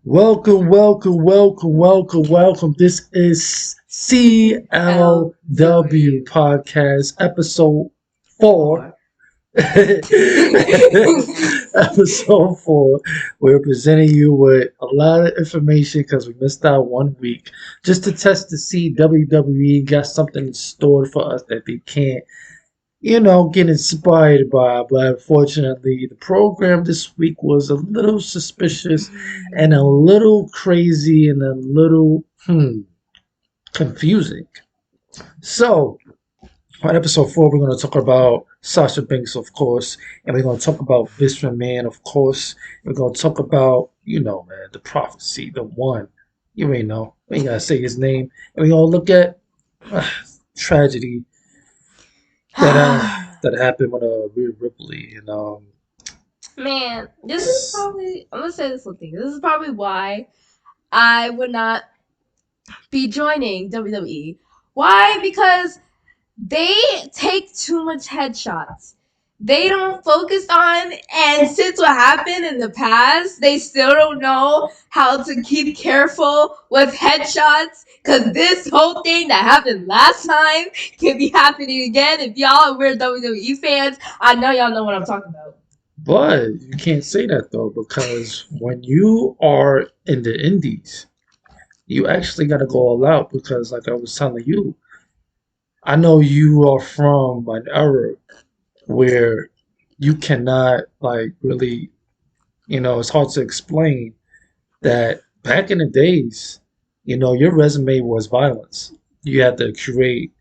Welcome, welcome, welcome, welcome, welcome. This is CLW LW Podcast, episode 4. 4. Episode 4. We're presenting you with a lot of information because we missed out 1 week just to test to see WWE got something stored for us that they can't get inspired by. But unfortunately, the program this week was a little suspicious and a little crazy and a little confusing. So, on episode 4, we're going to talk about Sasha Banks, of course, and we're going to talk about Vince McMahon, of course. We're going to talk about, man, the prophecy, the one. You may know. We ain't got to say his name. And we're going to look at tragedy that happened with Rhea Ripley and Man, this is probably, I'm gonna say this one thing. This is probably why I would not be joining WWE. Why? Because they take too much headshots. They don't focus on, and since what happened in the past, they still don't know how to keep careful with headshots. Because this whole thing that happened last time can be happening again. If y'all are WWE fans, I know y'all know what I'm talking about. but you can't say that though because when you are in the indies, you actually got to go all out because, like I was telling you, I know you are from an era where you cannot like really, it's hard to explain that back in the days, your resume was violence. You had to create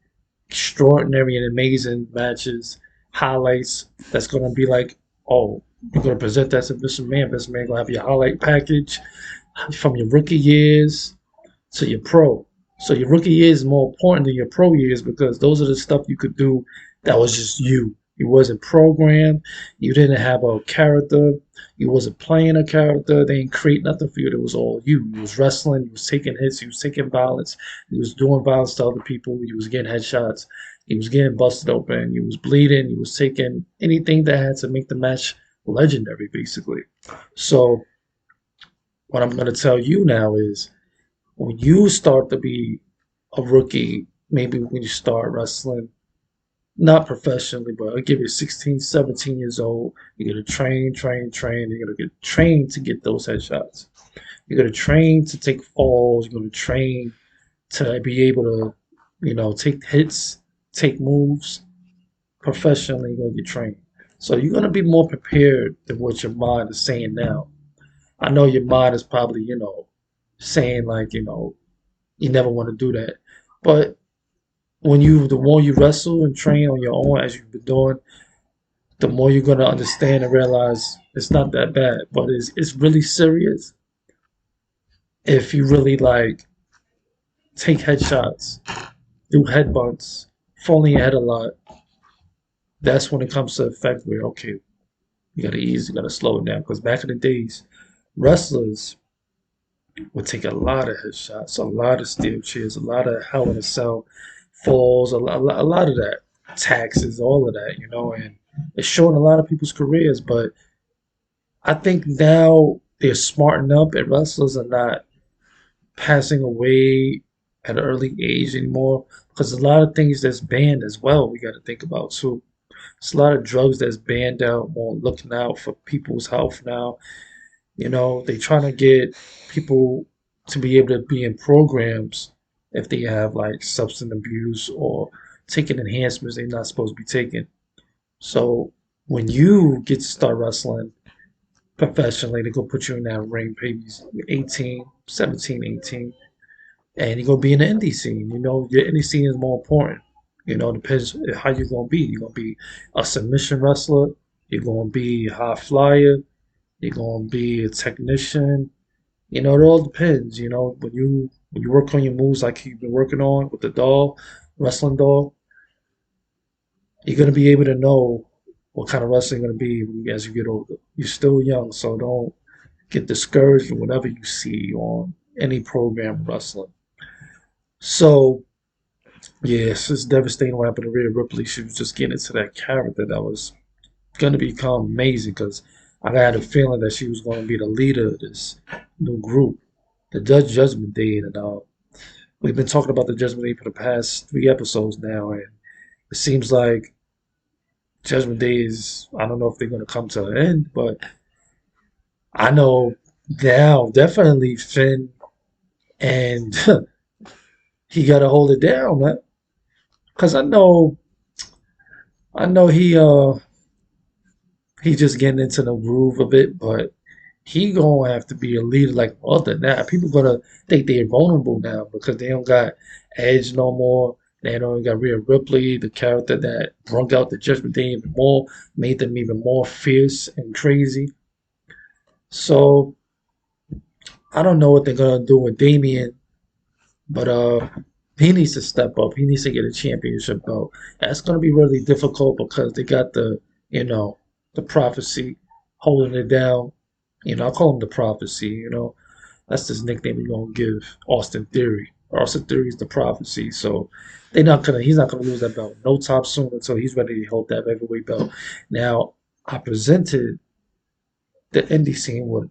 extraordinary and amazing matches, highlights that's going to be like, oh, you're going to present that to Mr. Man. Mr. Man going to have your highlight package from your rookie years to your pro. So your rookie years is more important than your pro years because those are the stuff you could do that was just you. You wasn't programmed. You didn't have a character. You wasn't playing a character. They didn't create nothing for you. It was all you. You was wrestling. You was taking hits. You was taking violence. You was doing violence to other people. You was getting headshots. You was getting busted open. You was bleeding. You was taking anything that had to make the match legendary, basically. So what I'm going to tell you now is when you start to be a rookie, maybe when you start wrestling, not professionally, but I'll give you 16, 17 years old, you're going to train, train, train. You're going to get trained to get those headshots. You're going to train to take falls. You're going to train to be able to, take hits, take moves professionally. You're going to get trained. So you're going to be more prepared than what your mind is saying now. I know your mind is probably, saying like, you never want to do that. But the more you wrestle and train on your own as you've been doing, the more you're gonna understand and realize it's not that bad. But it's really serious if you really like take headshots, do headbutts, falling your head a lot. That's when it comes to effect where okay, you gotta ease, you gotta slow it down. Because back in the days, wrestlers would take a lot of headshots, a lot of steel chairs, a lot of hell in a cell falls, a lot of that, taxes, all of that, and it's showing a lot of people's careers. But I think now they're smarting up, and wrestlers are not passing away at an early age anymore because a lot of things that's banned as well. We got to think about too. It's a lot of drugs that's banned out, more looking out for people's health now. They trying to get people to be able to be in programs if they have like substance abuse or taking enhancements they're not supposed to be taking. So when you get to start wrestling professionally, they go put you in that ring, maybe 18, 17, 18, and you're going to be in the indie scene. Your indie scene is more important. It depends how you're going to be. You're going to be a submission wrestler. You're going to be a high flyer. You're going to be a technician. It all depends. When you work on your moves like you've been working on with the doll, wrestling doll, you're gonna be able to know what kind of wrestling you're gonna be as you get older. You're still young, so don't get discouraged whenever you see on any program of wrestling. So yes, it's devastating what happened to Rhea Ripley. She was just getting into that character that was gonna become amazing because I had a feeling that she was going to be the leader of this new group, the Judgment Day, and we've been talking about the Judgment Day for the past 3 episodes now, and it seems like Judgment Day is, I don't know if they're going to come to an end, but I know now definitely Finn and he got to hold it down, man. Because I know he just getting into the groove of it, but he gonna have to be a leader like other now. People gonna think they're vulnerable now because they don't got Edge no more. They don't got Rhea Ripley, the character that brought out the Judgment Day even more, made them even more fierce and crazy. So I don't know what they're gonna do with Damian, but he needs to step up. He needs to get a championship belt. That's gonna be really difficult because they got you know, the prophecy holding it down. I call him the prophecy. That's his nickname we're gonna give Austin Theory. Austin Theory is the prophecy. So he's not gonna lose that belt no time soon until he's ready to hold that heavyweight belt. Now I presented the indie scene with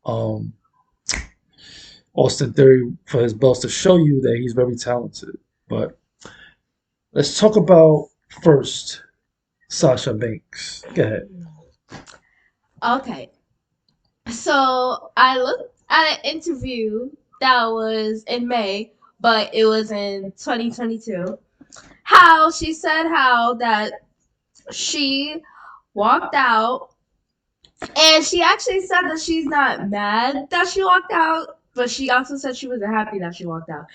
um Austin Theory for his belts to show you that he's very talented. But let's talk about first Sasha Banks. Go ahead. Okay. So I looked at an interview that was in May, but it was in 2022. How she said how that she walked out, and she actually said that she's not mad that she walked out, but she also said she wasn't happy that she walked out.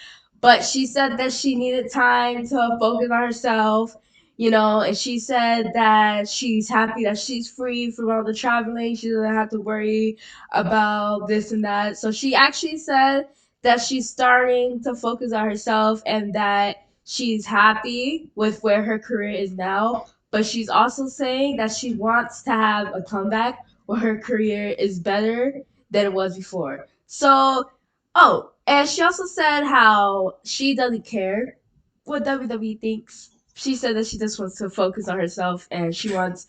But she said that she needed time to focus on herself, and she said that she's happy that she's free from all the traveling. She doesn't have to worry about this and that. So she actually said that she's starting to focus on herself and that she's happy with where her career is now. But she's also saying that she wants to have a comeback where her career is better than it was before. So, oh, and she also said how she doesn't care what WWE thinks. She said that she just wants to focus on herself and she wants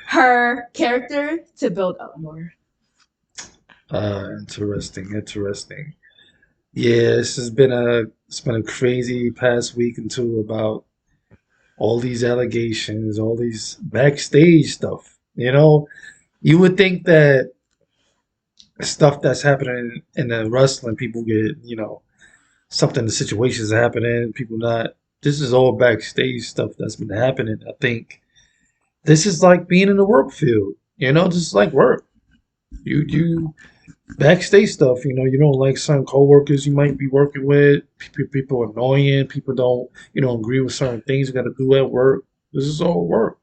her character to build up more. Interesting, interesting. Yeah, it's been a crazy past week and two about all these allegations, all these backstage stuff. You would think that stuff that's happening in the wrestling, people get, something, the situations happening, people not. This is all backstage stuff that's been happening. I think this is like being in the work field. This is like work. You backstage stuff. You don't like certain coworkers you might be working with. People are annoying. People don't agree with certain things you got to do at work. This is all work.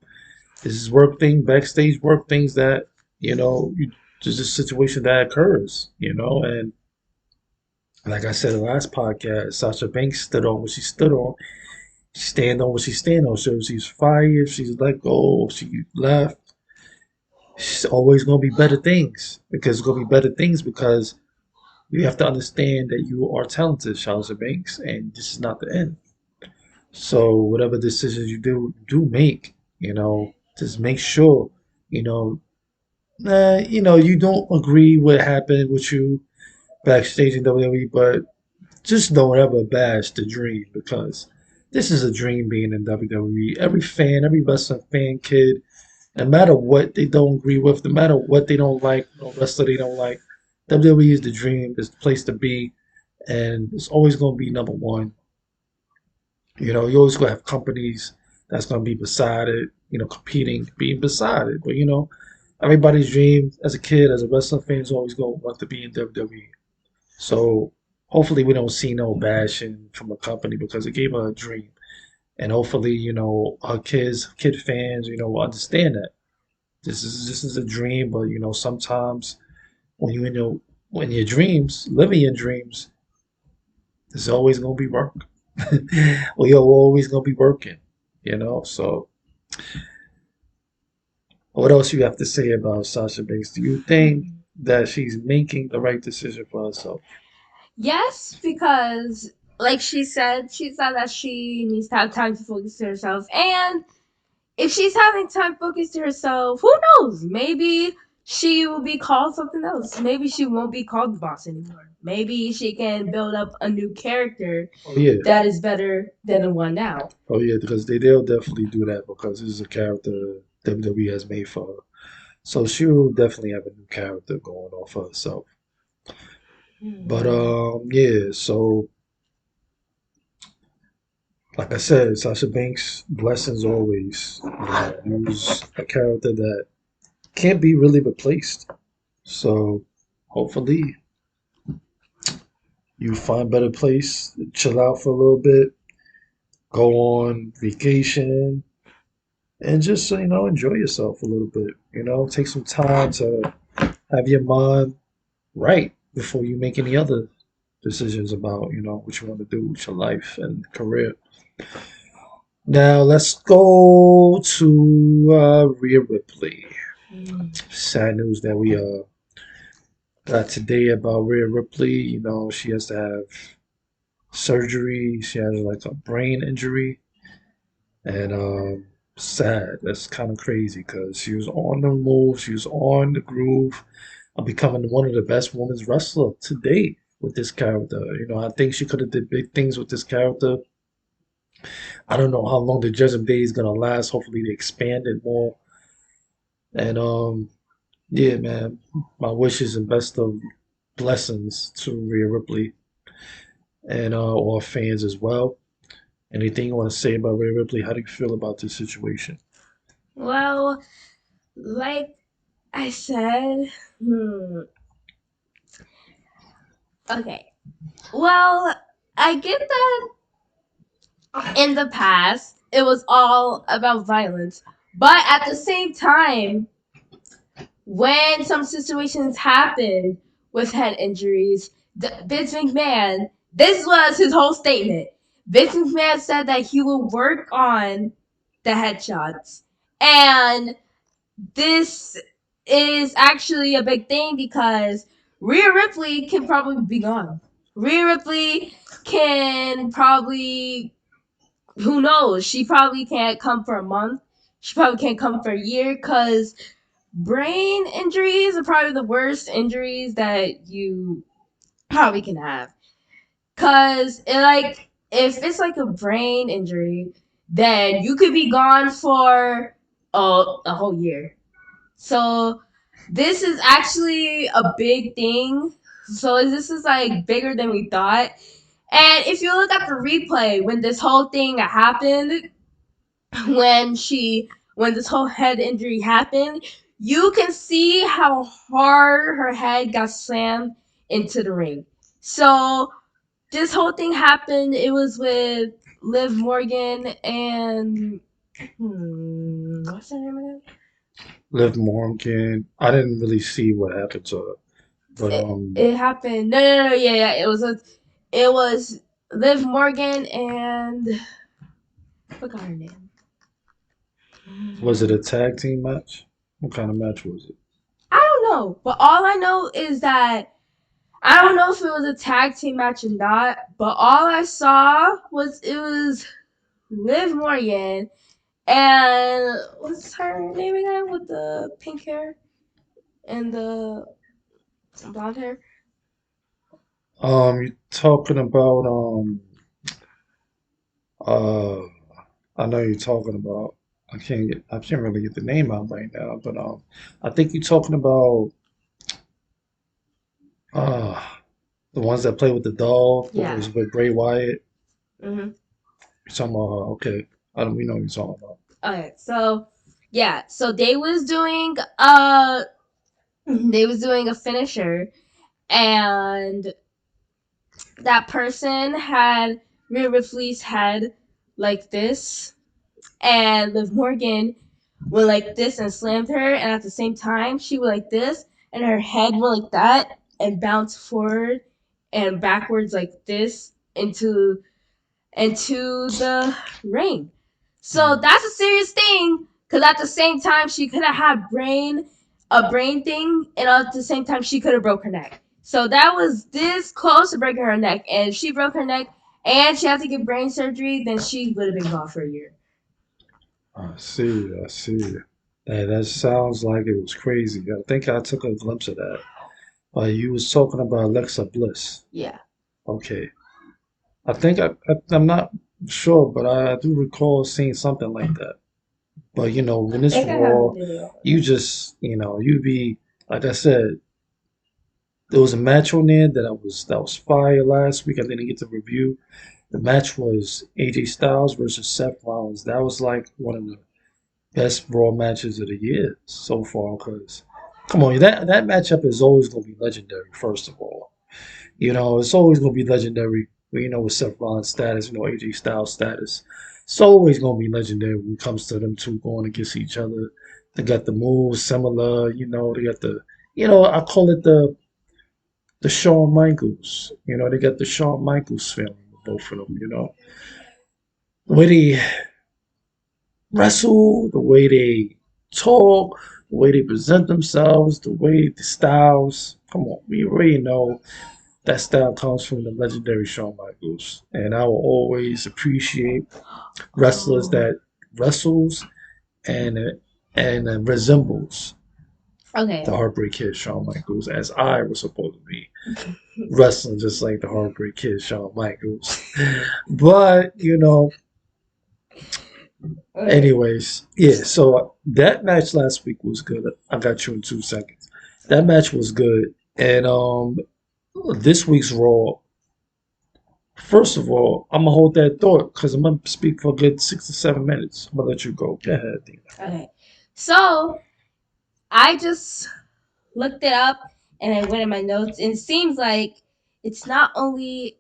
This is work thing, backstage work things that there's a situation that occurs. And like I said in the last podcast, Sasha Banks stood on what she stood on. She stand on what she stand on. So if she's fired, if she's let go, if she left, it's always gonna be better things because it's gonna be better things because you have to understand that you are talented, Sasha Banks, and this is not the end. So whatever decisions you do make, just make sure, you know, you don't agree what happened with you backstage in WWE, but just don't ever bash the dream because this is a dream being in WWE. Every fan, every wrestling fan kid, no matter what they don't agree with, no matter what they don't like, no wrestler they don't like, WWE is the dream, is the place to be, and it's always going to be number one. You always going to have companies that's going to be beside it, competing, being beside it. But, everybody's dream as a kid, as a wrestling fan, is always going to want to be in WWE. So hopefully we don't see no bashing from a company because it gave her a dream. And hopefully, her kid fans, will understand that. This is a dream, but sometimes when you when your dreams, living your dreams, there's always gonna be work. We are always gonna be working, So what else you have to say about Sasha Banks? Do you think that she's making the right decision for herself? Yes, because like she said that she needs to have time to focus to herself. And if she's having time focused to herself, who knows? Maybe she will be called something else. Maybe she won't be called the boss anymore. Maybe she can build up a new character Oh yeah, that is better than the one now. oh yeah, because they'll definitely do that because this is a character WWE has made for her. So she'll definitely have a new character going on for herself. But Hmm. yeah. So like I said, Sasha Banks, blessings always. Use a character that can't be really replaced. So hopefully you find a better place, chill out for a little bit, go on vacation, and just enjoy yourself a little bit. Take some time to have your mind right before you make any other decisions about what you want to do with your life and career. Now let's go to Rhea Ripley. Sad news that we got today about Rhea Ripley. She has to have surgery. She has like a brain injury, and sad. That's kind of crazy because she was on the move. She was on the groove of becoming one of the best women's wrestler to date with this character. I think she could have did big things with this character. I don't know how long the Judgment Day is gonna last. Hopefully they expand it more. And yeah, man, my wishes and best of blessings to Rhea Ripley and all fans as well. Anything you want to say about Rhea Ripley? How do you feel about this situation? Well, like I said, okay. Well, I get that in the past it was all about violence, but at the same time, when some situations happened with head injuries, Vince McMahon, this was his whole statement. Vince McMahon said that he will work on the headshots. And this is actually a big thing because Rhea Ripley can probably be gone. Rhea Ripley can probably, who knows, she probably can't come for a month. She probably can't come for a year because brain injuries are probably the worst injuries that you probably can have. Cause if it's like a brain injury, then you could be gone for a whole year. So this is actually a big thing. So this is like bigger than we thought. And if you look at the replay when this whole thing happened, when she when this whole head injury happened, you can see how hard her head got slammed into the ring. So this whole thing happened. It was with Liv Morgan and what's her name again? Liv Morgan. I didn't really see what happened to her, but It happened. No, yeah. It was Liv Morgan and I forgot her name. was it a tag team match? What kind of match was it? I don't know, but all I know is that I don't know if it was a tag team match or not, but all I saw was it was Liv Morgan and what's her name again with the pink hair and the blonde hair? You're talking about uh, I know you're talking about. I can't really get the name out right now, but I think you're talking about uh the ones that play with the doll. What Yeah. was with Bray Wyatt? Mhm. You're talking about her. Okay, I don't. We know what you're talking about. Okay, so yeah, so they was doing a finisher and that person had Rhea Ripley's head like this and Liv Morgan went like this and slammed her, and at the same time, she went like this, and her head went like that and bounced forward and backwards like this into the ring. So Mm. that's a serious thing, because at the same time, she could have had a brain thing, and at the same time, she could have broke her neck. So that was this close to breaking her neck, and if she broke her neck and she had to get brain surgery, then she would have been gone for a year. I see. I see. That sounds like it was crazy. I think I took a glimpse of that. You was talking about Alexa Bliss. Yeah. Okay. I'm not sure, but I do recall seeing something like that. But I when it's think I have a raw, video of you it. just you be like I said, there was a match on there that was fire last week. I didn't get to review. The match was AJ Styles versus Seth Rollins. That was like one of the best Raw matches of the year so far. Because come on, that matchup is always going to be legendary. First of all, it's always going to be legendary. With Seth Rollins' status, AJ Styles' status, it's always going to be legendary when it comes to them two going against each other. They got the moves similar. They got I call it the Shawn Michaels. They got the Shawn Michaels feeling with both of them. The way they wrestle, the way they talk, the way they present themselves, the styles. Come on, we already know that style comes from the legendary Shawn Michaels, and I will always appreciate wrestlers Oh. that wrestles and resembles Okay. the Heartbreak Kid Shawn Michaels, as I was supposed to be wrestling just like the Heartbreak Kid Shawn Michaels. But Okay. anyways, yeah. So that match last week was good. I got you in 2 seconds. That match was good, and this week's Raw. First of all, I'm gonna hold that thought because I'm gonna speak for a good 6 to 7 minutes. I'm gonna let you go. Go ahead, Dina. Okay. So I just looked it up and I went in my notes, and it seems like it's not only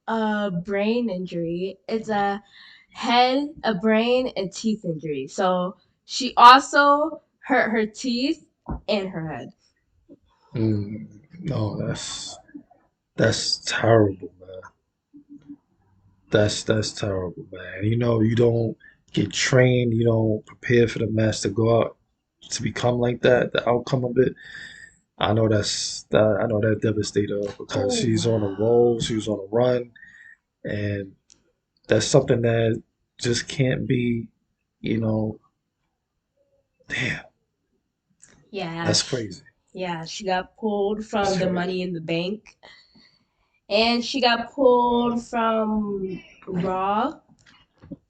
a brain injury, it's a head, a brain, and teeth injury. So she also hurt her teeth and her head. No, that's terrible, man. That's terrible, man. You don't get trained. You don't prepare for the match to go out to become like that. The outcome of it. I know that devastated her because Oh she's on a wow. roll. She was on a run, and that's something that just can't be. You know, damn, Yeah, that's crazy. yeah, she got pulled That's from the crazy. Money in the Bank, and she got pulled from Raw.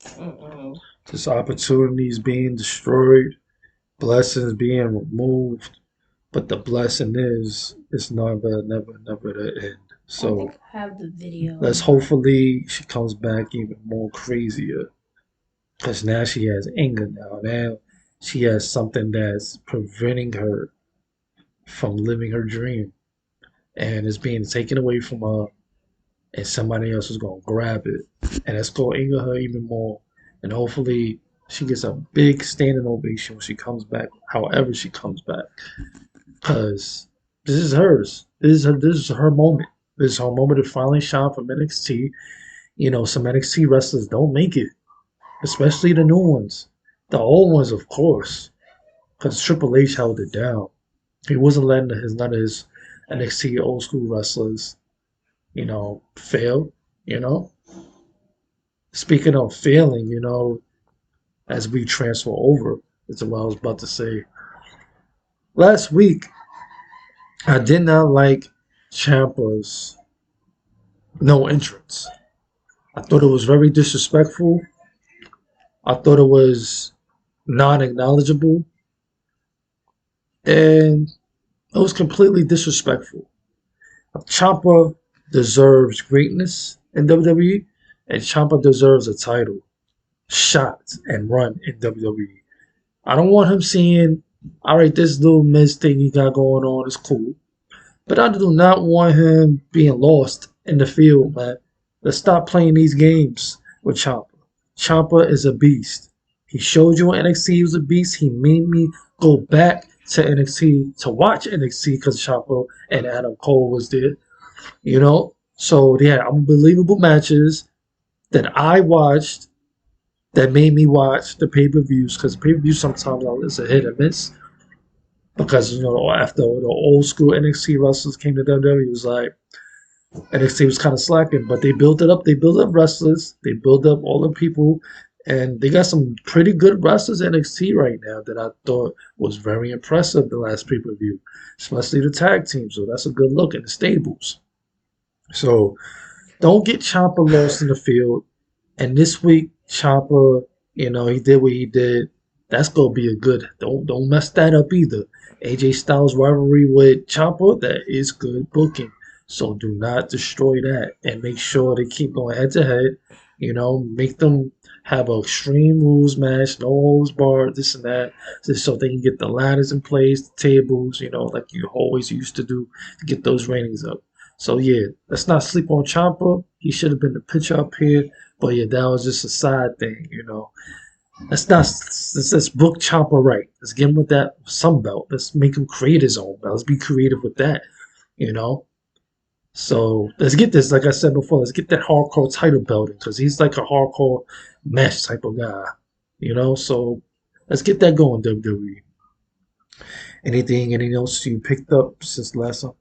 Mm-mm. Just opportunities being destroyed, blessings being removed, but the blessing is it's never, never, never the end. I think So I have the video. let's hopefully she comes back even more crazier because now she has anger now she has something that's preventing her from living her dream and it's being taken away from her and somebody else is going to grab it and it's going to anger her even more and hopefully she gets a big standing ovation when she comes back however she comes back because this is hers. This is her moment. This is her moment to finally shine from NXT. Some NXT wrestlers don't make it, especially the new ones. The old ones, of course, because Triple H held it down. He wasn't letting none of his NXT old school wrestlers, fail. You know. Speaking of failing, as we transfer over, is what I was about to say. Last week, I did not like Ciampa's no entrance. I thought it was very disrespectful. I thought it was non-acknowledgeable, and it was completely disrespectful. Ciampa deserves greatness in WWE, and Ciampa deserves a title shot and run in WWE. I don't want him seeing, all right, this little Miz thing he got going on is cool, but I do not want him being lost in the field, man. Let's stop playing these games with Ciampa. Ciampa is a beast. He showed you in NXT he was a beast. He made me go back to NXT to watch NXT because Ciampa and Adam Cole was there. So they had unbelievable matches that I watched that made me watch the pay-per-views because pay-per-views sometimes it's a hit and miss because after the old school NXT wrestlers came to WWE, it was like NXT was kind of slacking, but they built it up. They built up wrestlers. They built up all the people, And they got some pretty good wrestlers in NXT right now that I thought was very impressive the last pay per view, especially the tag team. So that's a good look in the stables. So don't get Ciampa lost in the field. And this week, Ciampa, he did what he did. That's gonna be a good. Don't mess that up either. AJ Styles rivalry with Ciampa, that is good booking. So do not destroy that, and make sure they keep going head to head. Make them have a extreme rules match, no holds barred, this and that, just so they can get the ladders in place, the tables, like you always used to do to get those ratings up. So yeah, let's not sleep on Ciampa. He should have been the pitcher up here. But yeah, that was just a side thing. Let's book Ciampa right. Let's get him with that some belt. Let's make him create his own belt. Let's be creative with that. You know. So let's get this. Like I said before, let's get that hardcore title belt because he's like a hardcore match type of guy. So let's get that going, WWE. Anything else you picked up since last time?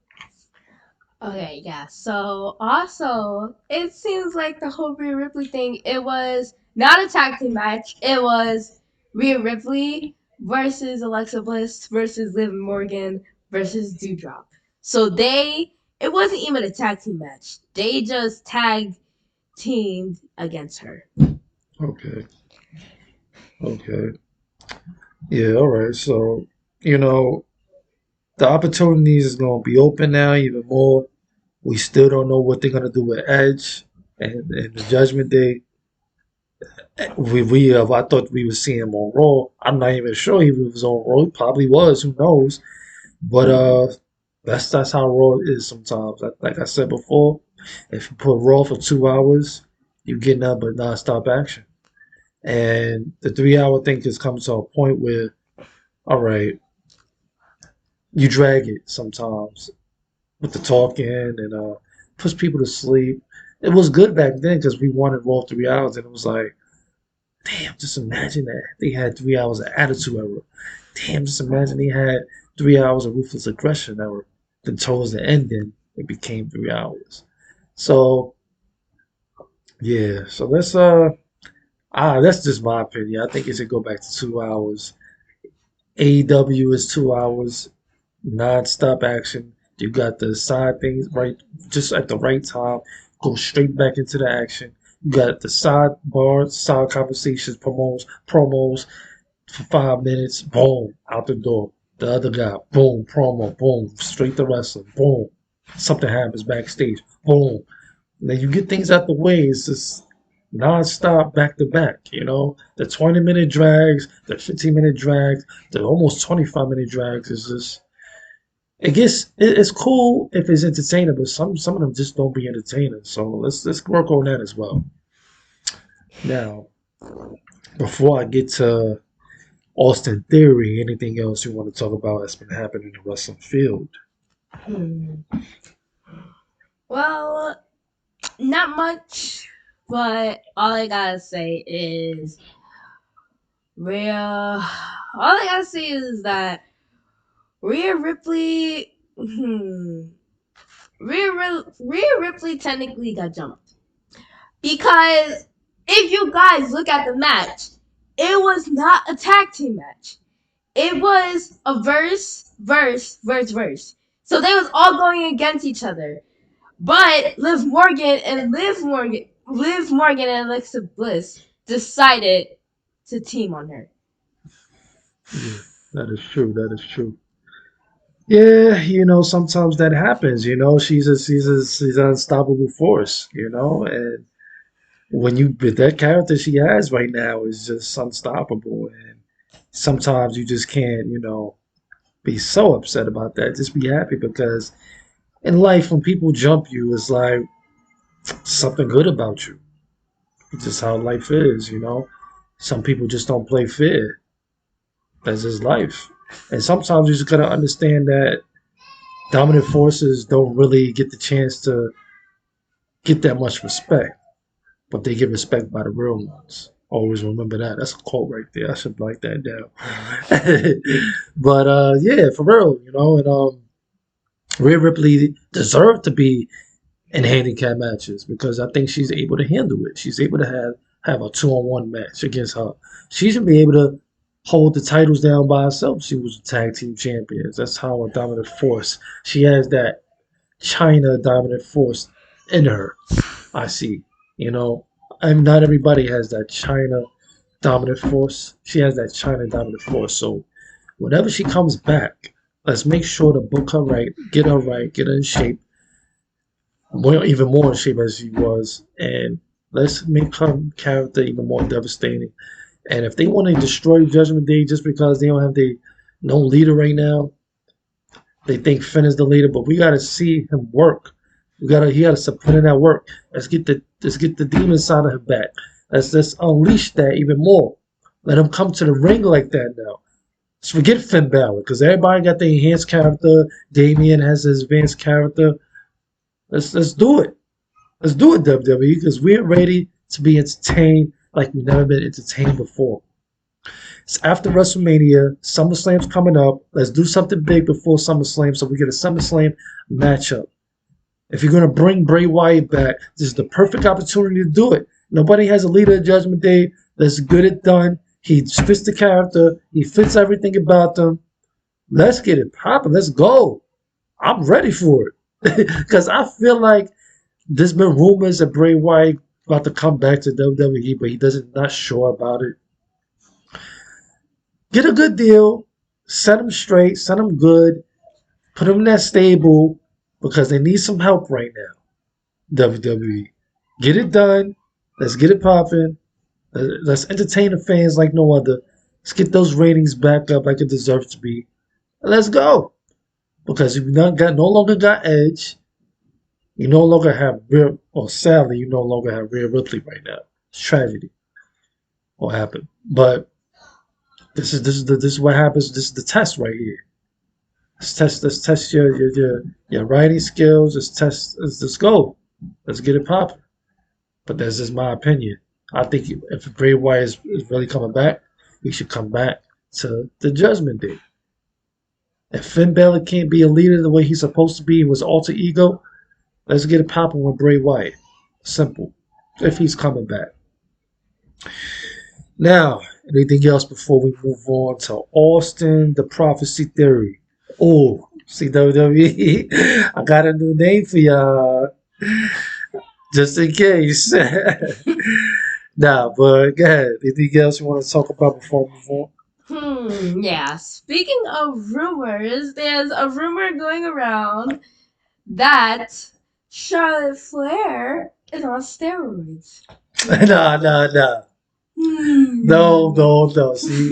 Okay, yeah. So also, it seems like the whole Rhea Ripley thing, it was not a tag team match. It was Rhea Ripley versus Alexa Bliss versus Liv Morgan versus Doudrop. So it wasn't even a tag team match. They just tag teamed against her. Okay. Okay. Yeah. All right. So you know the opportunities is gonna be open now even more. We still don't know what they're gonna do with Edge and the Judgment Day. I thought we would see him on Raw. I'm not even sure he was on Raw. He probably was. Who knows? But that's how Raw is sometimes. Like I said before, if you put Raw for 2 hours, you get nothing but nonstop action. And the 3 hour thing just comes to a point where, all right, you drag it sometimes with the talking and push people to sleep. It was good back then because we wanted Raw 3 hours, and it was like, damn, just imagine that they had 3 hours of Attitude Era. Damn, just imagine they had 3 hours of Ruthless Aggression Era. Then towards the ending, it became 3 hours. So yeah, so that's just my opinion. I think it should go back to 2 hours. AEW is 2 hours, non-stop action. You got the side things right, just at the right time. Go straight back into the action. You got the sidebar, side conversations, promos for 5 minutes. Boom, out the door. The other guy, boom, promo, boom, straight to wrestling. Boom, something happens backstage. Boom. Now you get things out the way. It's just non-stop back to back. The 20-minute drags, the 15-minute drags, the almost 25-minute drags is just. It's cool if it's entertaining, but some of them just don't be entertaining. So let's work on that as well. Now, before I get to Austin Theory, anything else you want to talk about that's been happening in the wrestling field? Hmm. Well, not much, but all I gotta say is Rhea. All I gotta say is that Rhea Ripley. Rhea Ripley technically got jumped because if you guys look at the match, it was not a tag team match. It was a verse. So they was all going against each other. But Liv Morgan and Alexa Bliss decided to team on her. Yeah, that is true. That is true. Yeah, sometimes that happens. She's an unstoppable force. And when you but that character she has right now is just unstoppable, and sometimes you just can't, be so upset about that. Just be happy because in life, when people jump you, it's like something good about you. It's just how life is. Some people just don't play fair. That's just life. And sometimes you just gotta understand that dominant forces don't really get the chance to get that much respect, but they get respect by the real ones. Always remember that. That's a quote right there. I should write that down. But yeah, for real, and Rhea Ripley deserved to be in handicap matches because I think she's able to handle it. She's able to have have a 2-on-1 match against her. She should be able to hold the titles down by herself. She was a tag team champions. That's how a dominant force. She has that China dominant force in her. I see. You know, and not everybody has that China dominant force. She has that China dominant force. So whenever she comes back, let's make sure to book her right, get her in shape, even more in shape as she was, and let's make her character even more devastating. And if they want to destroy Judgment Day just because they don't have no leader right now, they think Finn is the leader, but we gotta see him work. He gotta put in that work. Let's get the demon side of him back. Let's unleash that even more. Let him come to the ring like that now. Let's forget Finn Balor because everybody got their enhanced character. Damian has his advanced character. Let's do it. Let's do it, WWE, because we're ready to be entertained like we've never been entertained before. It's after WrestleMania. SummerSlam's coming up. Let's do something big before SummerSlam so we get a SummerSlam matchup. If you're going to bring Bray Wyatt back, this is the perfect opportunity to do it. Nobody has a leader at Judgment Day. Let's get it done. He fits the character. He fits everything about them. Let's get it popping. Let's go. I'm ready for it. Because I feel like there's been rumors that Bray Wyatt about to come back to WWE, but he doesn't not sure about it. Get a good deal, set him straight, set him good, put him in that stable because they need some help right now. WWE, get it done. Let's get it popping. Let's entertain the fans like no other. Let's get those ratings back up like it deserves to be. Let's go. Because you no longer got Edge. You no longer have sadly, you no longer have Rhea Ripley right now. It's tragedy. What happened? But this is what happens. This is the test right here. Let's test your writing skills. Let's go. Let's get it popping. But that's just my opinion. I think if Bray Wyatt is really coming back, he should come back to the Judgment Day. If Finn Balor can't be a leader the way he's supposed to be, he was alter ego, let's get it popping with Bray Wyatt. Simple. If he's coming back. Now, anything else before we move on to Austin, the Prophecy Theory? Oh, see WWE, I got a new name for y'all. Just in case. Nah, but go ahead. Anything else you want to talk about before we move on? Yeah. Speaking of rumors, there's a rumor going around that Charlotte Flair is on steroids. Nah. No. See,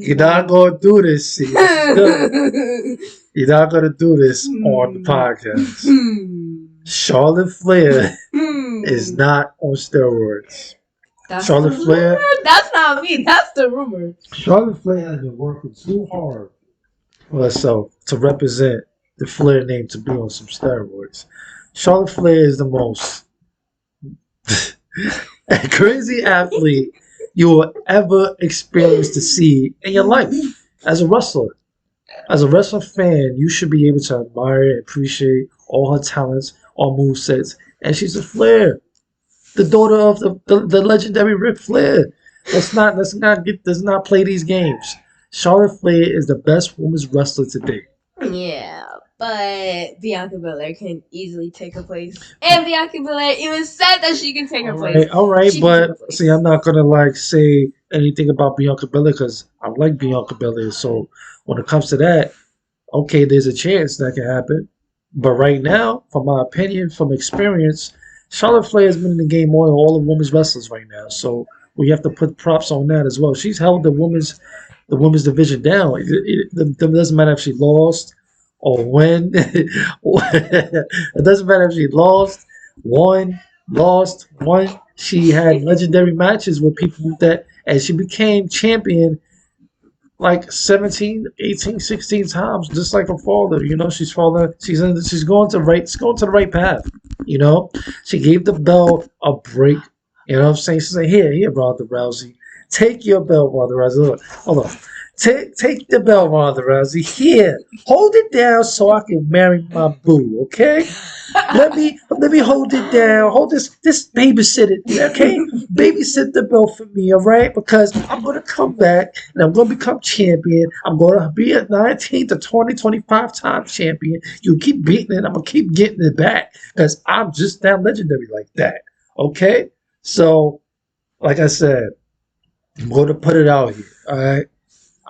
you're not going to do this. See, you're not going to do this on the podcast. Charlotte Flair is not on steroids. That's Charlotte Flair. That's not me. That's the rumor. Charlotte Flair has been working too hard to represent the Flair name to be on some steroids. Charlotte Flair is the most crazy athlete you will ever experience to see in your life as a wrestler. As a wrestling fan, you should be able to admire and appreciate all her talents, all movesets, and she's a Flair, the daughter of the legendary Ric Flair. Let's not play these games. Charlotte Flair is the best women's wrestler today. Yeah, but Bianca Belair can easily take her place, and Bianca Belair even said that she can take her place. All right, but see, I'm not gonna say anything about Bianca Belair because I like Bianca Belair. So when it comes to that, okay, there's a chance that can happen. But right now, from my opinion, from experience, Charlotte Flair has been in the game more than all the women's wrestlers right now. So we have to put props on that as well. She's held the women's division down. It doesn't matter if she lost or win. It doesn't matter if she lost, won. She had legendary matches with people that, and she became champion like 17, 18, 16 times, just like her father. She's falling. She's going to the right path. She gave the belt a break. You know what I'm saying? She's like, here, Ronda Rousey. Take your belt, Ronda Rousey. Look, hold on. Take the belt, Ronda Rousey. Here, hold it down so I can marry my boo. Okay. Let me hold it down. Hold this babysit it, okay? Babysit the belt for me, all right? Because I'm gonna come back and I'm gonna become champion. I'm gonna be a 19 to 20, 25 time champion. You keep beating it, I'm gonna keep getting it back because I'm just that legendary like that. Okay? So, like I said, I'm gonna put it out here. All right.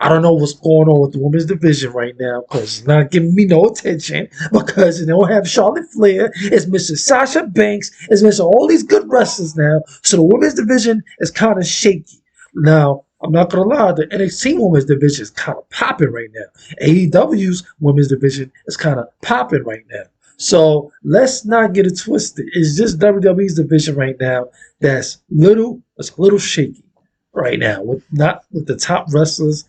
I don't know what's going on with the women's division right now because it's not giving me no attention because they don't have Charlotte Flair. It's missing Sasha Banks. It's missing all these good wrestlers now. So the women's division is kind of shaky. Now, I'm not going to lie, the NXT women's division is kind of popping right now. AEW's women's division is kind of popping right now. So let's not get it twisted. It's just WWE's division right now it's a little shaky right now with not with the top wrestlers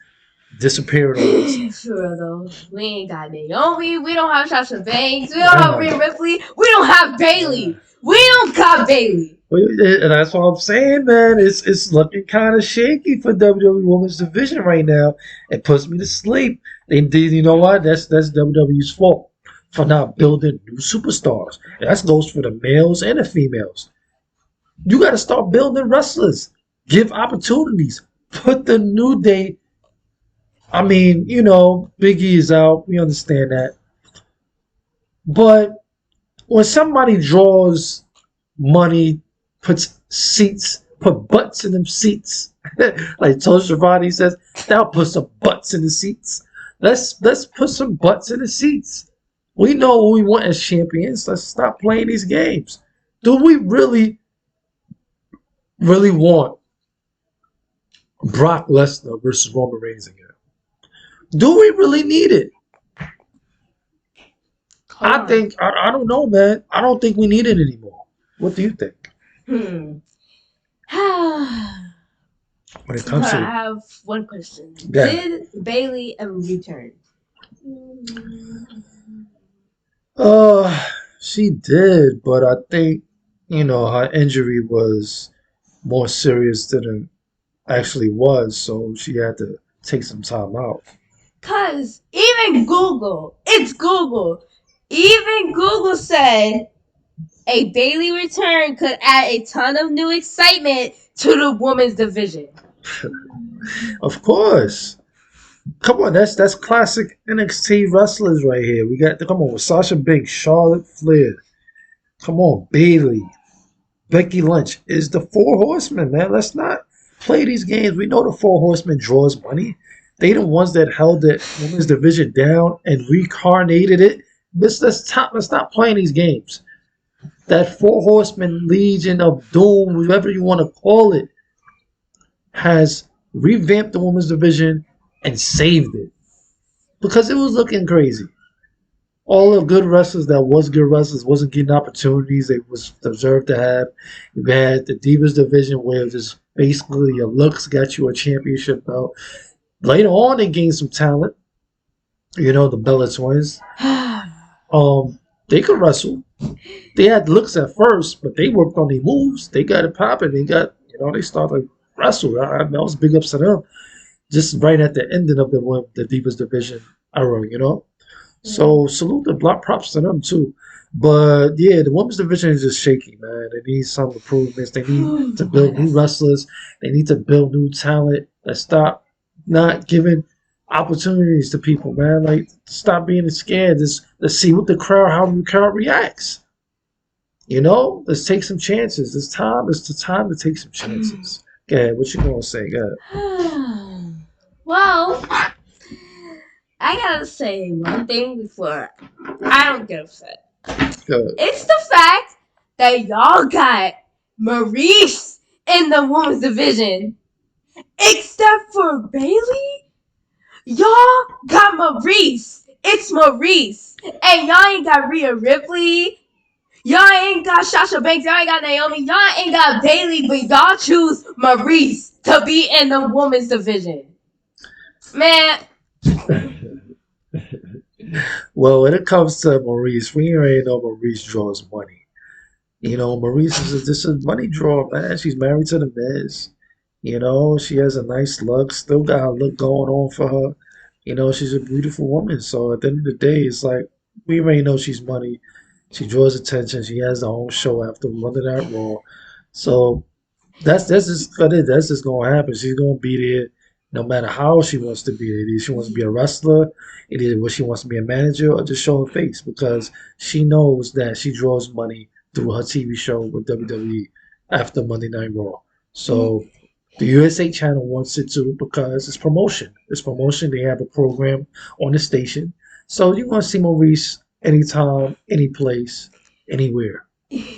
disappeared all of a sudden. Sure though, we ain't got Naomi. We don't have Sasha Banks. We don't have Rhea Ripley. We don't have Bailey. We don't got Bailey. And that's what I'm saying, man. It's looking kind of shaky for WWE Women's Division right now. It puts me to sleep. You know what? That's WWE's fault for not building new superstars. That goes for the males and the females. You got to start building wrestlers. Give opportunities. Put the New Day. I mean, Big E is out. We understand that. But when somebody draws money, puts butts in them seats, like Tony Schiavone says, that'll put some butts in the seats. Let's put some butts in the seats. We know what we want as champions. Let's stop playing these games. Do we really, really want Brock Lesnar versus Roman Reigns again? Do we really need it? I don't know, man. I don't think we need it anymore. What do you think? When it comes to, I have one question. Yeah. Did Bailey ever return? She did, but I think, her injury was more serious than it actually was, so she had to take some time out. Cause even it's Google. Even Google said a Bailey return could add a ton of new excitement to the women's division. Of course. Come on, that's classic NXT wrestlers right here. We got come on with Sasha Banks, Charlotte Flair. Come on, Bailey, Becky Lynch is the Four Horsemen, man. Let's not play these games. We know the Four Horsemen draws money. They the ones that held that women's division down and reincarnated it. Let's stop playing these games. That Four Horsemen Legion of Doom, whatever you want to call it, has revamped the women's division and saved it. Because it was looking crazy. All the good wrestlers that was good wrestlers wasn't getting opportunities they was deserved to have. You had the Divas division where just basically your looks got you a championship belt. Later on, they gained some talent. The Bella Twins. They could wrestle. They had looks at first, but they worked on their moves. They got it popping. They started to wrestle. I was big ups to them. Just right at the ending of the Divas division era, So salute the block props to them too. But yeah, the women's division is just shaky, man. They need some improvements. They need to build new wrestlers. They need to build new talent. Let's stop not giving opportunities to people, man. Like, stop being scared. Let's see how the crowd reacts. Let's take some chances. It's the time to take some chances. Go ahead. What you gonna say? Go ahead. Well, I gotta say one thing before I don't get upset. Good. It's the fact that y'all got Maurice in the women's division. Except for Bailey, y'all got Maurice. It's Maurice. And y'all ain't got Rhea Ripley. Y'all ain't got Sasha Banks. Y'all ain't got Naomi. Y'all ain't got Bailey. But y'all choose Maurice to be in the women's division. Man. Well, when it comes to Maurice, we already know Maurice draws money. Maurice is just a money draw, man. She's married to the Miz. She has a nice look, still got her look going on for her. She's a beautiful woman. So at the end of the day, it's like we already know she's money. She draws attention. She has her own show after Monday Night Raw. So that's just gonna happen. She's gonna be there no matter how she wants to be there. Either she wants to be a wrestler, either she wants to be a manager, or just show her face because she knows that she draws money through her TV show with WWE after Monday Night Raw. So the USA channel wants it to because it's promotion. It's promotion. They have a program on the station. So you're gonna see Maurice anytime, any place, anywhere.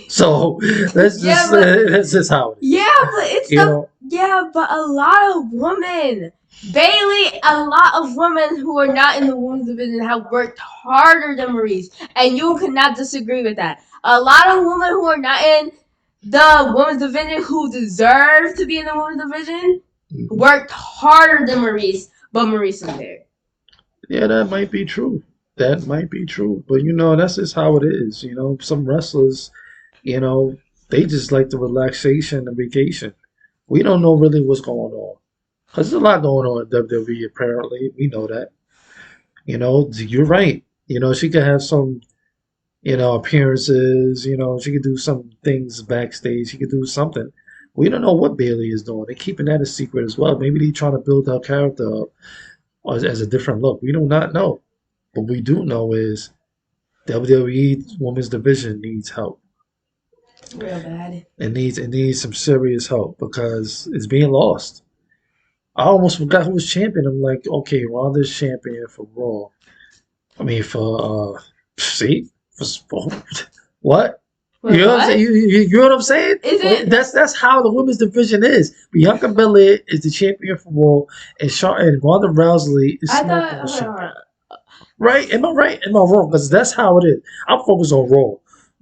So Yeah, but that's just how it is. yeah, but it's You the know, yeah, but a lot of women, Bailey, a lot of women who are not in the women's division have worked harder than Maurice, and you cannot disagree with that. A lot of women who are not in the women's division who deserve to be in the women's division worked harder than Maurice, but Maurice is there. yeah, that might be true. That might be true. But that's just how it is. Some wrestlers, you know, they just like the relaxation and vacation. We don't know really what's going on. Because there's a lot going on in WWE, apparently. We know that. You're right. She could have some, appearances. She could do some things backstage. She could do something. We don't know what Bailey is doing. They're keeping that a secret as well. Maybe they're trying to build her character up as a different look. We do not know. What we do know is WWE Women's Division needs help. Real bad. It needs some serious help because it's being lost. I almost forgot who was champion. I'm like, okay, Ronda's champion for Raw. I mean, see, for what? Wait, You know what I'm what? saying? You know what I'm saying? Is it? That's how the women's division is. Bianca Belair is the champion for Raw, and Ronda Rousey is I SmackDown thought. champion. Right? Am I right? Am I wrong? Because that's how it is. I'm focused on Raw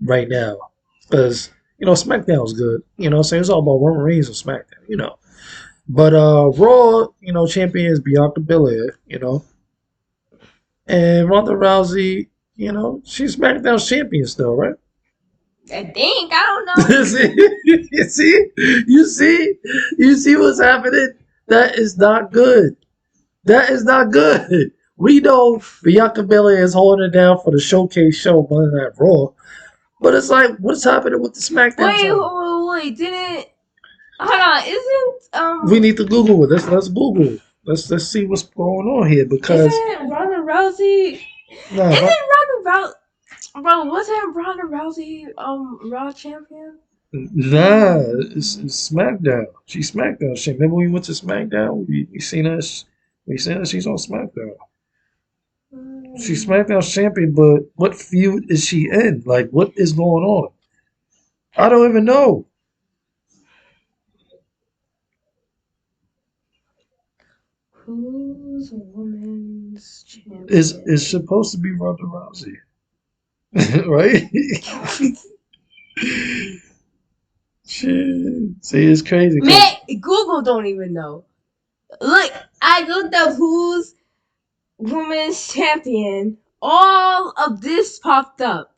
right now because SmackDown's good. What I'm saying? It's all about Roman Reigns on SmackDown. But Raw, champion is Bianca Belair. And Ronda Rousey, she's SmackDown's champion still, right? I think I don't know. You see what's happening? That is not good. That is not good. We know Bianca Belair is holding it down for the showcase show Monday Night Raw, but it's like, what's happening with the SmackDown Wait, title? wait, didn't? Hold on, isn't We need to Google it. Let's Google. Let's see what's going on here because isn't Ronda Rousey? nah, Isn't Ronda Rousey? Bro, wasn't Ronda Rousey Raw champion? it's SmackDown. She's SmackDown. Remember when we went to SmackDown? We seen her. We seen her. She's on SmackDown. She's SmackDown's champion, but what feud is she in? Like, what is going on? I don't even know. Who's women's champion? It's supposed to be Ronda Rousey, right? Shit. See, it's crazy. Man, Google don't even know. Look, I looked up who's women's champion. All of this popped up.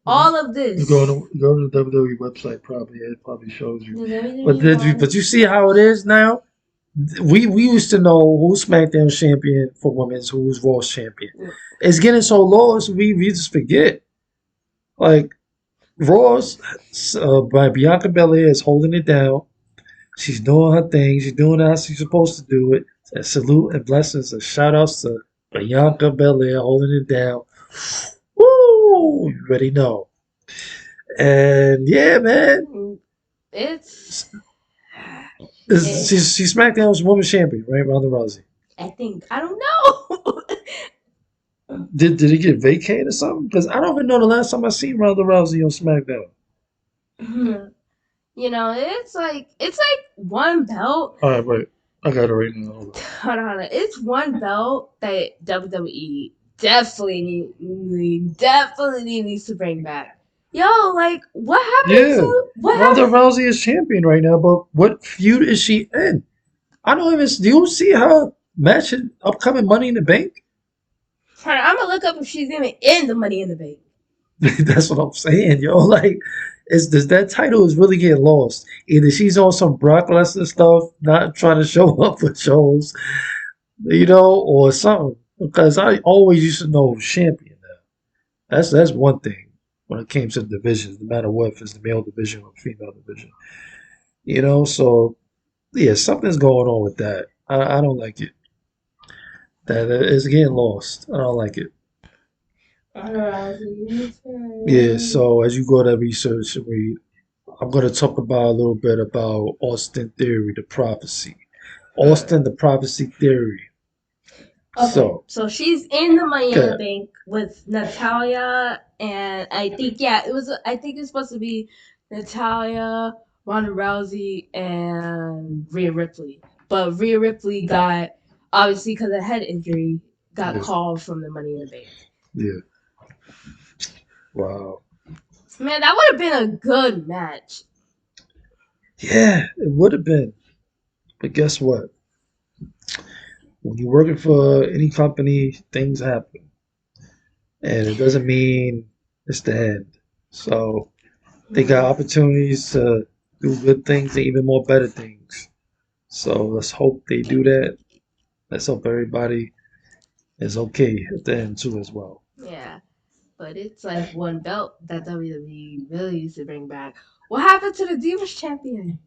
All of this. Go to the WWE website. Probably it probably shows you. But But you see how it is now. We used to know who's SmackDown champion for women's, who's Raw's champion. It's getting so low, so we just forget. Like Raw's by Bianca Belair is holding it down. She's doing her thing. She's doing how she's supposed to do it. A salute and blessings and shout outs to Bianca Belair holding it down. Woo! You already know. And yeah, man. it's She's SmackDown's Women's Champion, right? Ronda Rousey. I think I don't know. Did it get vacated or something? Because I don't even know the last time I seen Ronda Rousey on SmackDown. It's like one belt. All right, wait. I got it right now. Hold on. It's one belt that WWE definitely needs to bring back. Yo, like, what happened Yeah, to what Ronda happened? Rousey is champion right now, but what feud is she in? I don't even. Do you see her match in upcoming Money in the Bank? Hold on, I'm gonna look up if she's even in the Money in the Bank. That's what I'm saying, yo. Like, is this that title is really getting lost? Either she's on some Brock Lesnar stuff, not trying to show up for shows, or something. Because I always used to know who's champion. Now. That's one thing when it came to the divisions, no matter what, if it's the male division or female division. So yeah, something's going on with that. I don't like it. That is getting lost. I don't like it. Yeah. So as you go to research and read, I'm going to talk about a little bit about Austin Theory, the prophecy. Austin, the prophecy theory. Okay, So, so she's in the Money in the okay. Bank with Natalia, and I think yeah, it was. I think it's supposed to be Natalia, Ronda Rousey, and Rhea Ripley. But Rhea Ripley got obviously because of head injury got Yeah. called from the Money in the Bank. Yeah. Wow. Man, that would have been a good match. Yeah, it would have been. But guess what? When you're working for any company, things happen. And it doesn't mean it's the end. So they got opportunities to do good things and even more better things. So let's hope they do that. Let's hope everybody is okay at the end too as well. Yeah, but it's like one belt that WWE really needs to bring back. What happened to the Divas Champion?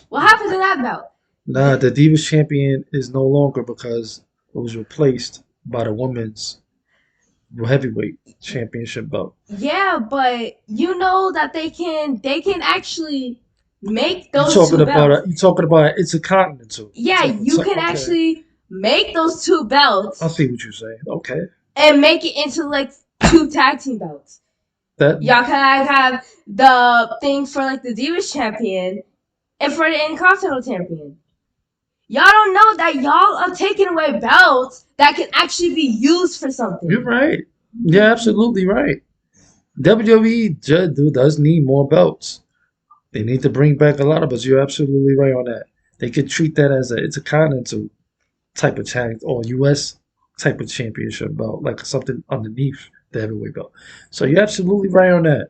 What happened to that belt? Nah, the Divas Champion is no longer because it was replaced by the women's heavyweight championship belt. Yeah, but you know that they can actually make You those talking two about belts. you talking about it's a continental. Yeah, you can Okay. actually make those two belts I see what you're saying. Okay. and make it into like two tag team belts. That Y'all can like have the thing for like the Divas Champion and for the Intercontinental Champion. Y'all don't know that y'all are taking away belts that can actually be used for something. you're right. You're absolutely right. WWE does need more belts. They need to bring back a lot of us. You're absolutely right on that. They could treat that as it's a continental type of tag or US type of championship belt, like something underneath the heavyweight belt. So you're absolutely right on that.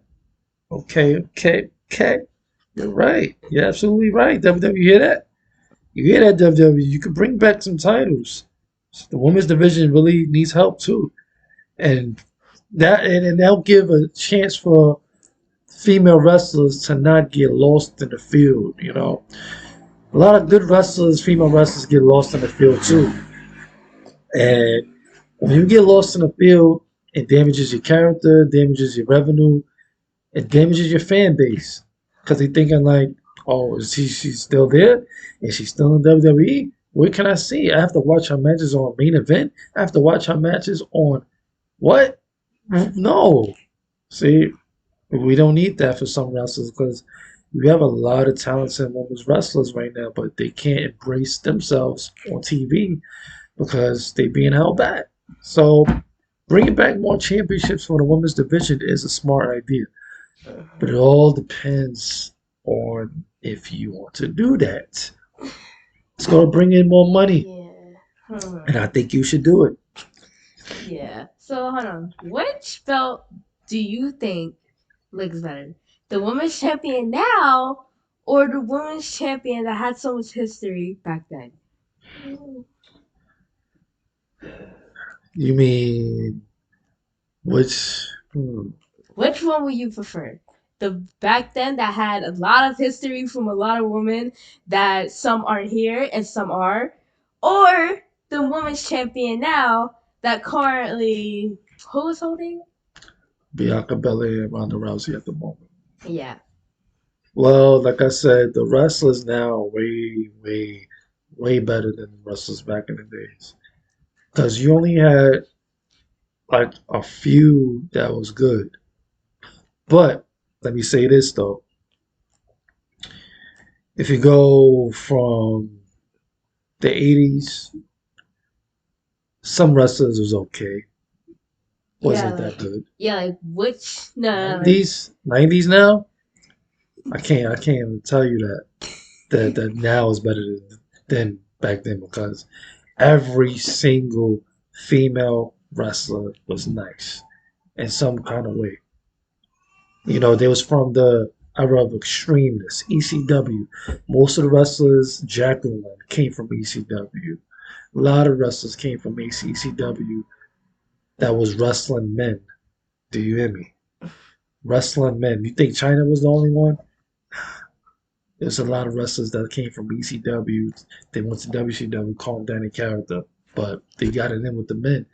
Okay, okay, okay. You're right. You're absolutely right. WWE, you hear that? You hear that, WWE? You could bring back some titles. The women's division really needs help too, and that'll give a chance for female wrestlers to not get lost in the field. A lot of good wrestlers, female wrestlers, get lost in the field too, and when you get lost in the field, it damages your character, damages your revenue, it damages your fan base because they thinking like, oh, she's still there? Is she still in WWE? Where can I see? I have to watch her matches on main event. I have to watch her matches on what? No. See, we don't need that for some wrestlers because we have a lot of talented women's wrestlers right now, but they can't embrace themselves on TV because they being held back. So bringing back more championships for the women's division is a smart idea. But it all depends on if you want to do that. It's going to bring in more money. Yeah. And I think you should do it. Yeah. So hold on. Which belt do you think looks better? The women's champion now or the women's champion that had so much history back then? You mean which? Which one would you prefer? The back then that had a lot of history from a lot of women that some aren't here and some are, or the women's champion now that currently who is holding? Bianca Belair and Ronda Rousey at the moment. Yeah. Well, like I said, the wrestlers now are way, way, way better than the wrestlers back in the days. Because you only had like a few that was good. But let me say this though. If you go from the 80s, some wrestlers was okay. Wasn't Yeah, that good. Yeah, like which no 90s now? I can't even tell you that now is better than back then because every single female wrestler was nice in some kind of way. They was from the era of extremeness, ECW. Most of the wrestlers, Jacqueline, came from ECW. A lot of wrestlers came from ECW that was wrestling men. Do you hear me? Wrestling men. You think China was the only one? There's a lot of wrestlers that came from ECW. They went to WCW, calmed down in character, but they got it in with the men.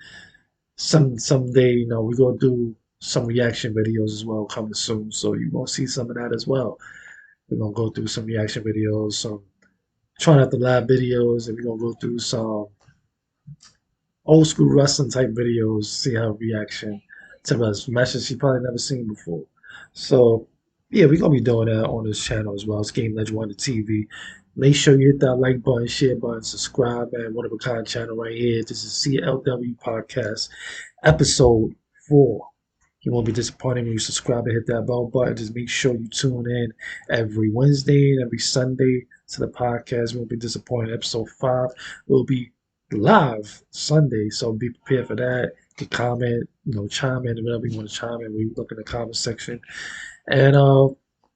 Someday, we're gonna do some reaction videos as well coming soon, so you're gonna see some of that as well. We're gonna go through some reaction videos, some trying out the live videos, and we're gonna go through some old school wrestling type videos, see how reaction to matches you probably never seen before. So yeah, we're gonna be doing that on this channel as well. It's Game Legend One TV. Make sure you hit that like button, share button, subscribe, man. One of a kind channel right here. This is CLW Podcast, episode 4. You won't be disappointed when you subscribe and hit that bell button. Just make sure you tune in every Wednesday and every Sunday to the podcast. You won't be disappointed. Episode 5 will be live Sunday, so be prepared for that. You can comment, chime in, whatever you want to chime in. We look in the comment section. And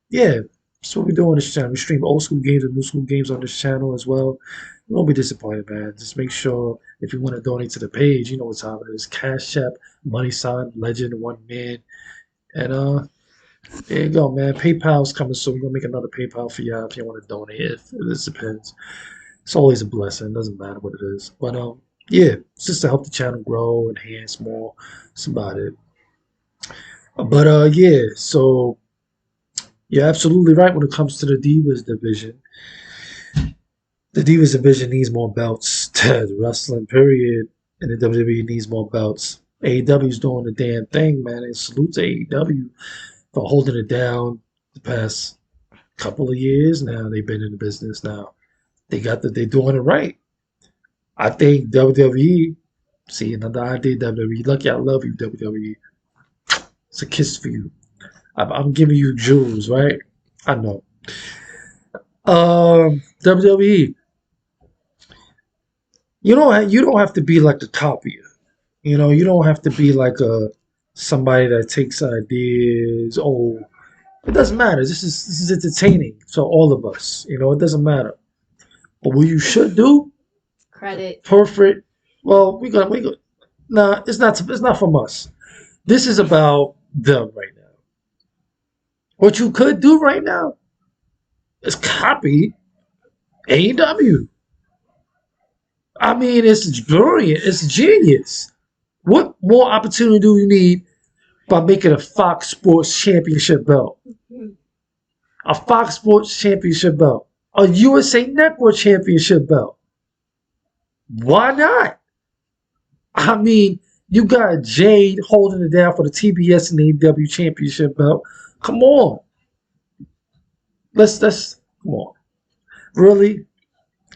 yeah, that's what we do on this channel. We stream old school games and new school games on this channel as well. You won't be disappointed, man. Just make sure if you want to donate to the page, you know what time it is. Cash App, Money Sign, Legend, One Man. And there you go, man. PayPal's coming soon. We're gonna make another PayPal for y'all if you want to donate. If it depends. It's always a blessing. It doesn't matter what it is. But yeah, it's just to help the channel grow, enhance more. That's about it. But yeah, so you're absolutely right when it comes to the Divas division. The Divas division needs more belts. The wrestling period in the WWE needs more belts. AEW is doing the damn thing, man. And salute to AEW for holding it down the past couple of years now. They've been in the business now. They're doing it right. I think WWE, see another idea, WWE. Lucky I love you, WWE. It's a kiss for you. I'm giving you jewels, right? I know. WWE. You don't have to be like the copier. You don't have to be like somebody that takes ideas. Oh, it doesn't matter. This is entertaining to all of us. It doesn't matter. But what you should do, Credit. perfect. Well, we got. Nah, it's not from us. This is about them right now. What you could do right now is copy AEW. I mean, it's brilliant. It's genius. What more opportunity do you need by making a Fox Sports Championship belt? A Fox Sports Championship belt. A USA Network Championship belt. Why not? I mean, you got Jade holding it down for the TBS and AEW Championship belt. Come on. Let's come on. Really?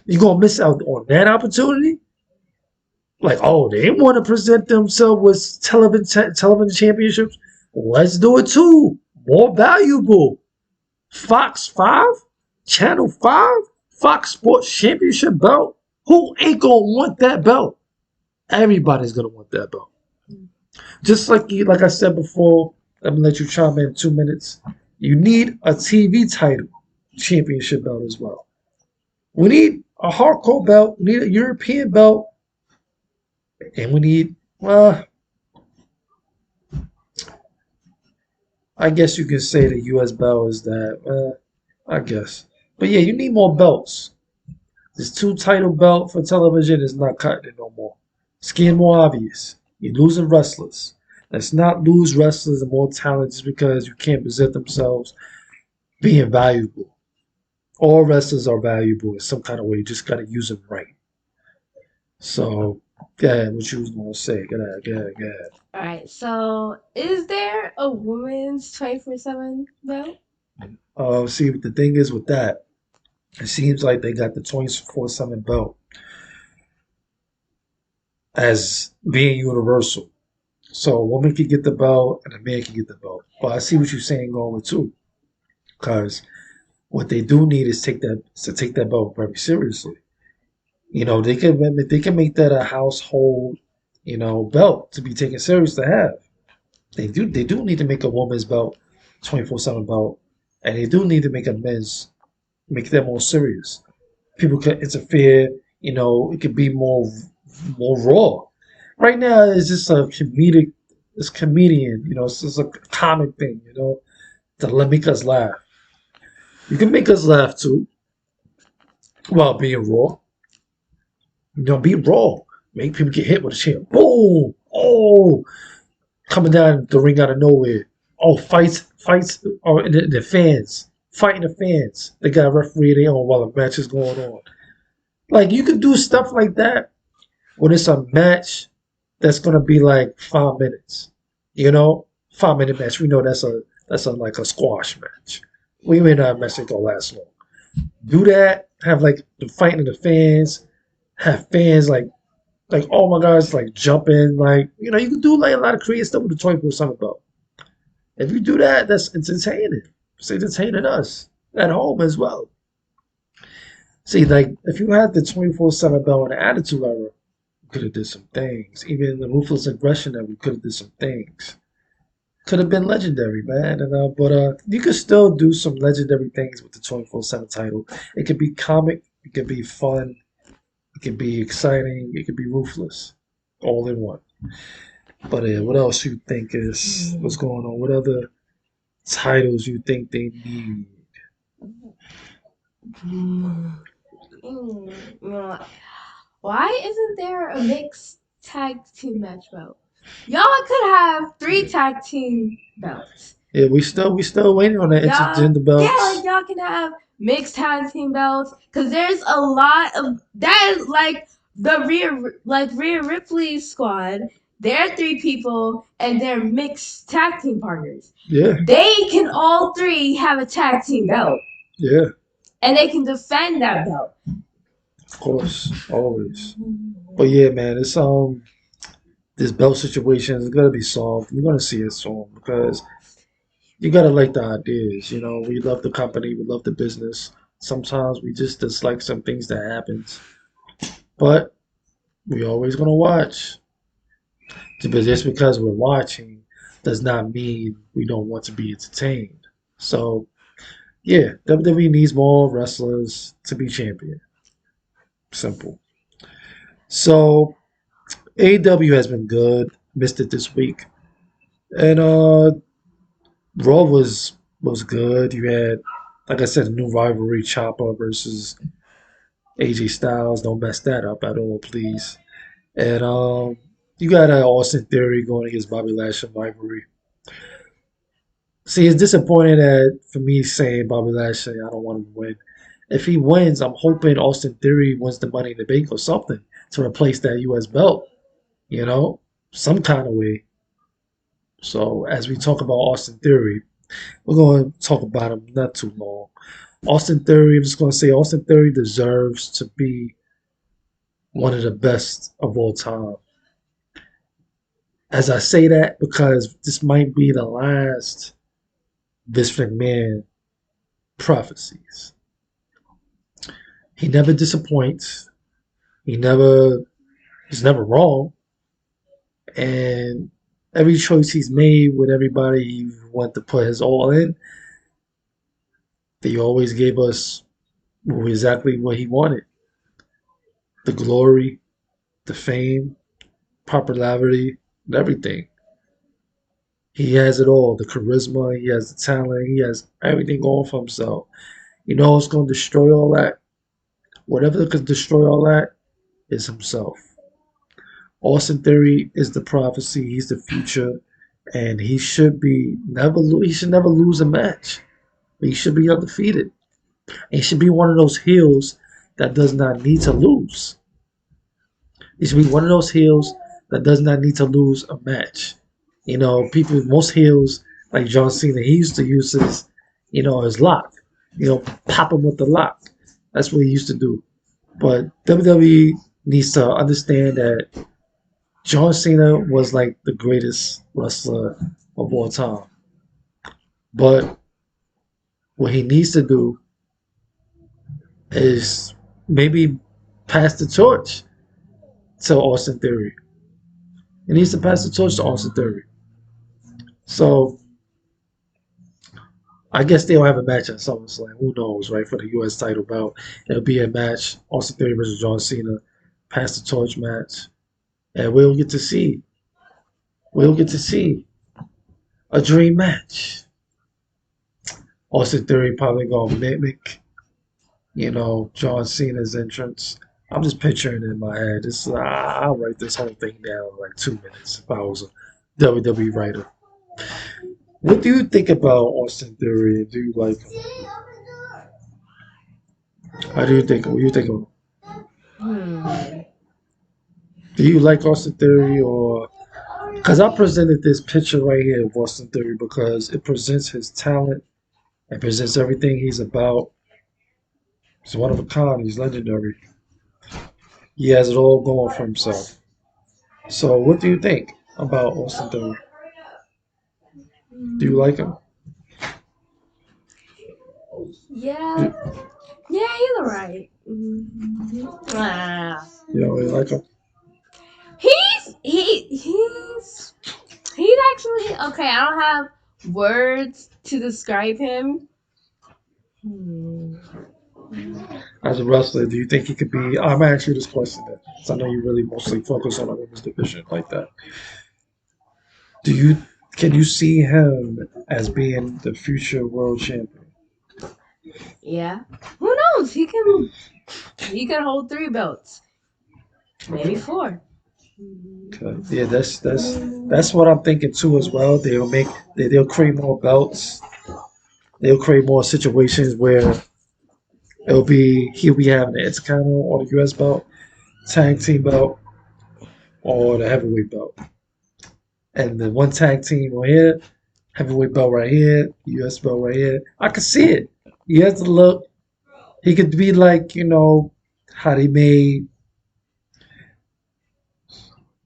You gonna miss out on that opportunity? Like, oh, they want to present themselves with television championships. Let's do it too. More valuable. Fox 5, Channel 5, Fox Sports Championship belt. Who ain't gonna want that belt? Everybody's gonna want that belt. Just like I said before, I'm gonna let you chime in 2 minutes. You need a TV title championship belt as well. We need a hardcore belt. We need a European belt. And we need, I guess you can say the U.S. belt is that, I guess. But yeah, you need more belts. This 2 title belt for television is not cutting it no more. It's getting more obvious. You're losing wrestlers. Let's not lose wrestlers and more talent just because you can't present themselves being valuable. All wrestlers are valuable in some kind of way. You just got to use them right. So, go ahead. What you was going to say. Go ahead. All right. So, is there a women's 24/7 belt? See, the thing is with that, it seems like they got the 24/7 belt as being universal. So a woman can get the belt and a man can get the belt. But I see what you're saying going with too. Because what they do need is take that belt very seriously. They can make that a household, belt to be taken serious to have. They do need to make a woman's belt 24/7 belt, and they do need to make amends, make that more serious. People could interfere. It could be more raw. Right now, it's just a comedic. It's comedian. It's just a comic thing. To let make us laugh. You can make us laugh too while being raw. Be raw. Make people get hit with a chair. Boom! Oh, coming down the ring out of nowhere. Oh, fights, or the fans fighting the fans. They got a referee there on while the match is going on. Like you could do stuff like that when it's a match that's gonna be like 5 minutes. 5 minute match. We know that's a like a squash match. We may not a match that gonna last long. Do that. Have like the fighting of the fans. Have fans like oh my gosh, like jumping, like you can do like a lot of creative stuff with the 24/7 belt. If you do that, that's entertaining. It's entertaining us at home as well. See, like if you had the 24/7 belt in the Attitude Era, we could have did some things. Even in the Ruthless Aggression that we could have did some things. Could have been legendary, man. But you could still do some legendary things with the 24/7 title. It could be comic. It could be fun. It could be exciting. It could be ruthless, all in one. But what else you think is what's going on? What other titles you think they need? Why isn't there a mixed tag team match belt? Y'all could have 3 tag team belts. Yeah, we still waiting on that intergender belts. Yeah, like y'all can have mixed tag team belts because there's a lot of that is like the Rhea Ripley squad. They're 3 people and they're mixed tag team partners. Yeah. They can all 3 have a tag team belt. Yeah. And they can defend that belt. Of course, always. But yeah, man, it's this belt situation is gonna be solved. You're gonna see it soon because you gotta like the ideas. We love the company, we love the business. Sometimes we just dislike some things that happens, but we always gonna watch. But just because we're watching does not mean we don't want to be entertained. So yeah, WWE needs more wrestlers to be champion. Simple. So AEW has been good. Missed it this week, and Raw was good. You had, like I said, a new rivalry: Ciampa versus AJ Styles. Don't mess that up at all, please. And you got Austin Theory going against Bobby Lashley rivalry. See, it's disappointing that for me saying Bobby Lashley, I don't want him to win. If he wins, I'm hoping Austin Theory wins the Money in the Bank or something to replace that U.S. belt. Some kind of way. So as we talk about Austin Theory, we're going to talk about him not too long. Austin Theory, I'm just going to say Austin Theory deserves to be one of the best of all time. As I say that because this might be the last Vince McMahon prophecies. He never disappoints. He's never wrong. And every choice he's made with everybody he wanted to put his all in, they always gave us exactly what he wanted. The glory, the fame, popularity, and everything. He has it all. The charisma, he has the talent, he has everything going for himself. You know what's going to destroy all that? Whatever could destroy all that is himself. Austin Theory is the prophecy. He's the future, and he should be never. He should never lose a match. He should be undefeated. He should be one of those heels that does not need to lose. He should be one of those heels that does not need to lose a match. Most heels like John Cena, he used to use his lock. Pop him with the lock. That's what he used to do. But WWE needs to understand that John Cena was like the greatest wrestler of all time. But what he needs to do is maybe pass the torch to Austin Theory. He needs to pass the torch to Austin Theory. So I guess they'll have a match at SummerSlam. Who knows, right? For the U.S. title belt, it'll be a match. Austin Theory versus John Cena, pass the torch match, and we'll get to see. We'll get to see a dream match. Austin Theory probably gonna mimic, John Cena's entrance. I'm just picturing it in my head. I'll write this whole thing down in like 2 minutes if I was a WWE writer. What do you think about Austin Theory? Do you like him? How do you think? What do you think of him? Hmm. Do you like Austin Theory or because I presented this picture right here of Austin Theory because it presents his talent and presents everything he's about. He's one of a kind. He's legendary. He has it all going for himself. So, what do you think about Austin Theory? Do you like him? Yeah, Do, yeah, he's alright. Ah. you don't really like him? He's actually okay. I don't have words to describe him. Hmm. As a wrestler, do you think he could be? I'm gonna ask you this question then, 'cause I know you really mostly focus on the women's division like that. Do you can you see him as being the future world champion? Yeah. Who knows? He can hold 3 belts, maybe 4. Okay. Yeah, that's what I'm thinking too as well. They'll create more belts. They'll create more situations where he'll be having the Intercontinental or the US belt, tag team belt, or the heavyweight belt. And the one tag team right here, heavyweight belt right here, US belt right here. I could see it. He has to look. He could be like, how they made.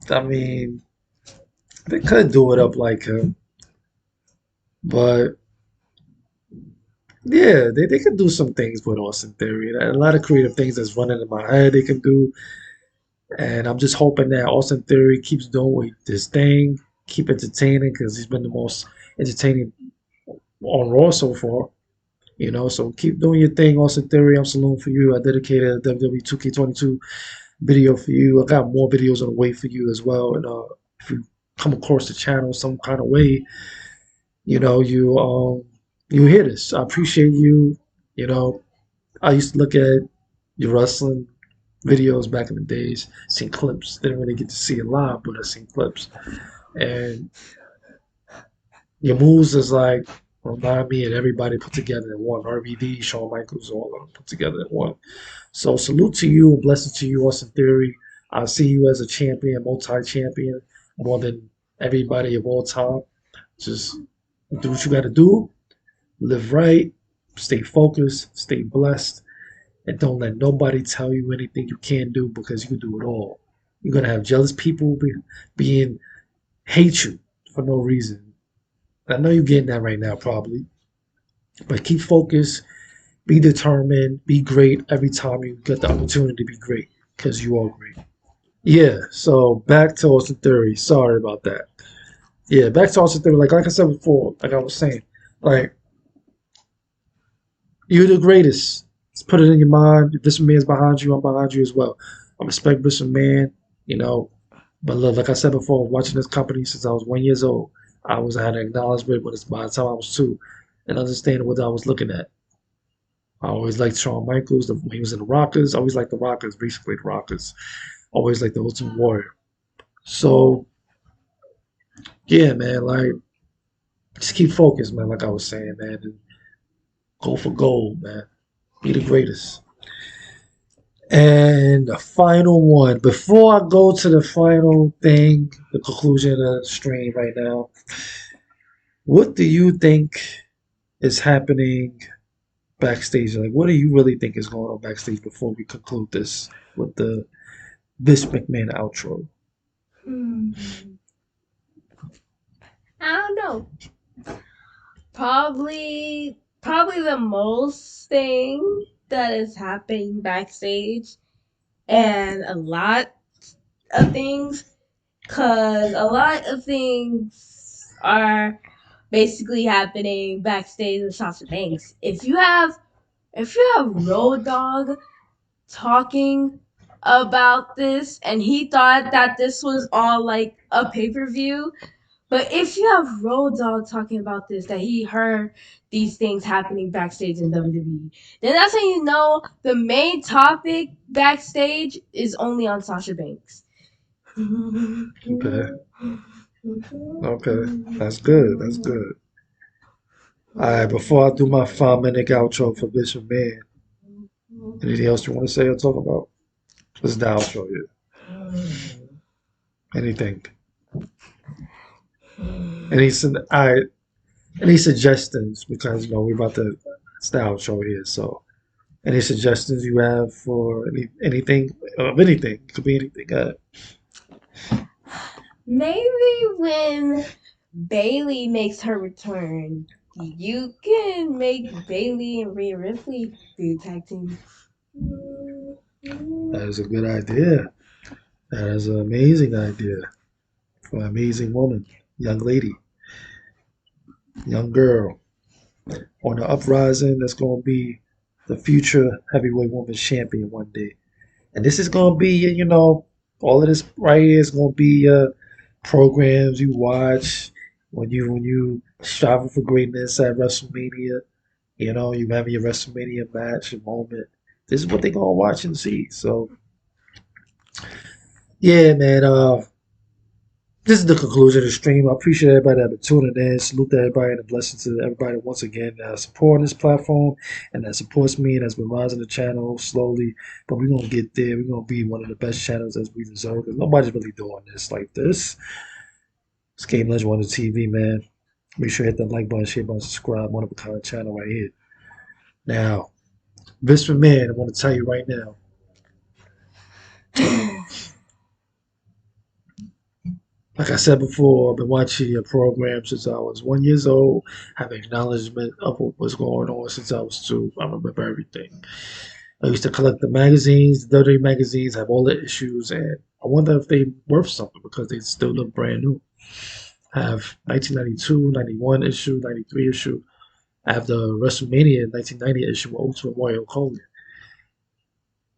I mean, they could do it up like him, but yeah, they could do some things with Austin Theory. A lot of creative things that's running in my head they can do, and I'm just hoping that Austin Theory keeps doing this thing, keep entertaining because he's been the most entertaining on Raw so far. So keep doing your thing, Austin Theory. I'm saluting for you. I dedicated a WWE 2K22 video for you. I got more videos on the way for you as well. And if you come across the channel some kind of way, you know, you um you hear this. I appreciate you. You know, I used to look at your wrestling videos back in the days, seen clips. Didn't really get to see it live, but I seen clips. And your moves is like remind me and everybody put together in one. RVD, Shawn Michaels, all of them put together in one. So salute to you and blessings to you, Austin Theory. I see you as a champion, multi-champion, more than everybody of all time. Just do what you got to do, live right, stay focused, stay blessed, and don't let nobody tell you anything you can't do because you can do it all. You're gonna have jealous people being hate you for no reason. I know you're getting that right now, probably, but keep focused, be determined, be great every time you get the opportunity to be great because you are great. Yeah, so back to Austin Theory. Sorry about that. Yeah, back to Austin Theory. Like I said before, like I was saying, like you're the greatest. Just put it in your mind. If this man's behind you, I'm behind you as well. I respect this man, you know. But look, like I said before, watching this company since I was 1 years old, I had an acknowledgement when it's by the time I was 2, and understanding what I was looking at. I always liked Shawn Michaels when he was in the Rockers. I always liked the Rockers, basically the Rockers. Always liked the Ultimate Warrior. So yeah, man, like just keep focused, man. Like I was saying, man, and go for gold, man. Be the greatest. And the final one, before I go to the final thing, the conclusion of the stream right now, what do you think is happening backstage? Like, what do you really think is going on backstage before we conclude this with the Vince McMahon outro? Hmm. I don't know. Probably the most thing that is happening backstage, and a lot of things, cause a lot of things are. basically happening backstage with Sasha Banks. If you have Road Dogg talking about this and he thought that this was all like a pay-per-view, but if you have Road Dogg talking about this, that he heard these things happening backstage in WWE, then that's how you know the main topic backstage is only on Sasha Banks. Okay. Okay. That's good. That's good. All right. Before I do my 5 minute outro for Bishop Man, anything else you want to say or talk about? This is the outro here. Anything? All right. Any suggestions? Because we about to it's the outro here. So, any suggestions you have for anything of anything? It could be anything. Maybe when Bailey makes her return, you can make Bailey and Rhea Ripley be a tag team. That is a good idea. That is an amazing idea for an amazing woman, young lady, young girl on the uprising that's going to be the future heavyweight women's champion one day. And this is going to be, all of this right here is going to be programs you watch when you striving for greatness at WrestleMania. You have your WrestleMania match, your moment. This is what they're going to watch and see. So, yeah, man. This is the conclusion of the stream. I appreciate everybody that been tuning in. Salute to everybody and a blessing to everybody once again supporting this platform and that supports me and has been rising the channel slowly. But we're gonna get there. We're gonna be one of the best channels as we deserve. Because nobody's really doing this like this. It's Game Legend on the TV, man. Make sure you hit that like button, share button, subscribe. One of a kind channel right here. Now, Vince McMahon, I want to tell you right now. Like I said before, I've been watching your program since I was 1 year old. Have acknowledgement of what was going on since I was two. I remember everything. I used to collect the magazines. The dirty magazines have all the issues, and I wonder if they worth something because they still look brand new. I have 1992, 91 issue, 93 issue. I have the WrestleMania 1990 issue with Ultimate Warrior Hogan.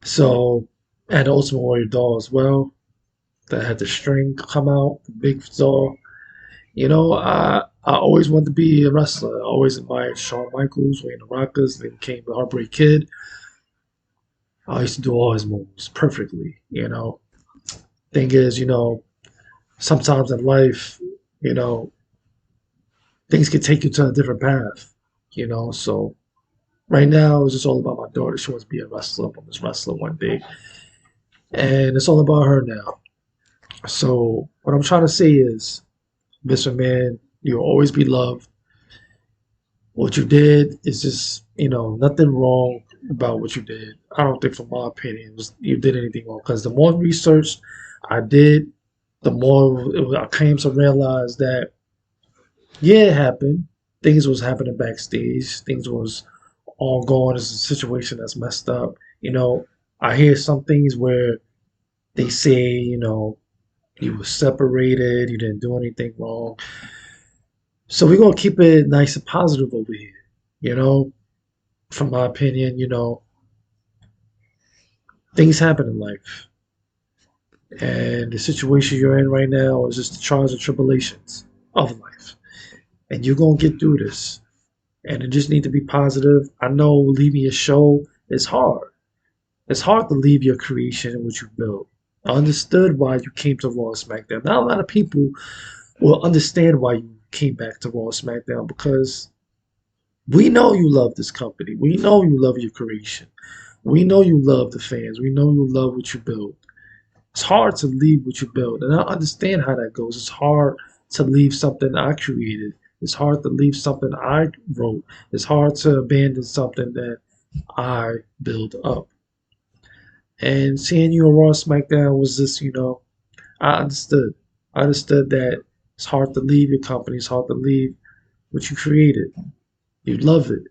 So, and the Ultimate Warrior doll as well. That had the string come out, the big doll. I always wanted to be a wrestler. I always admired Shawn Michaels, Wayne the Rockers, then came the Heartbreak Kid. I used to do all his moves perfectly. Thing is, sometimes in life, you know, things can take you to a different path. So right now it's just all about my daughter. She wants to be a wrestler, a women's wrestler one day. And it's all about her now. So what I'm trying to say is, Mr. Man, you'll always be loved. What you did is just, nothing wrong about what you did. I don't think, from my opinion, you did anything wrong. Because the more research I did, the more I came to realize that, yeah, it happened. Things was happening backstage. Things was ongoing. It's a situation that's messed up. I hear some things where they say, you were separated, you didn't do anything wrong. So we're gonna keep it nice and positive over here. You know, from my opinion, things happen in life. And the situation you're in right now is just the trials and tribulations of life. And you're gonna get through this. And it just need to be positive. I know leaving your show is hard. It's hard to leave your creation and what you built. I understood why you came to Raw and SmackDown. Not a lot of people will understand why you came back to Raw and SmackDown, because we know you love this company. We know you love your creation. We know you love the fans. We know you love what you build. It's hard to leave what you build, and I understand how that goes. It's hard to leave something I created. It's hard to leave something I wrote. It's hard to abandon something that I built up. And seeing you on Raw SmackDown was just, I understood. I understood that it's hard to leave your company. It's hard to leave what you created. You love it.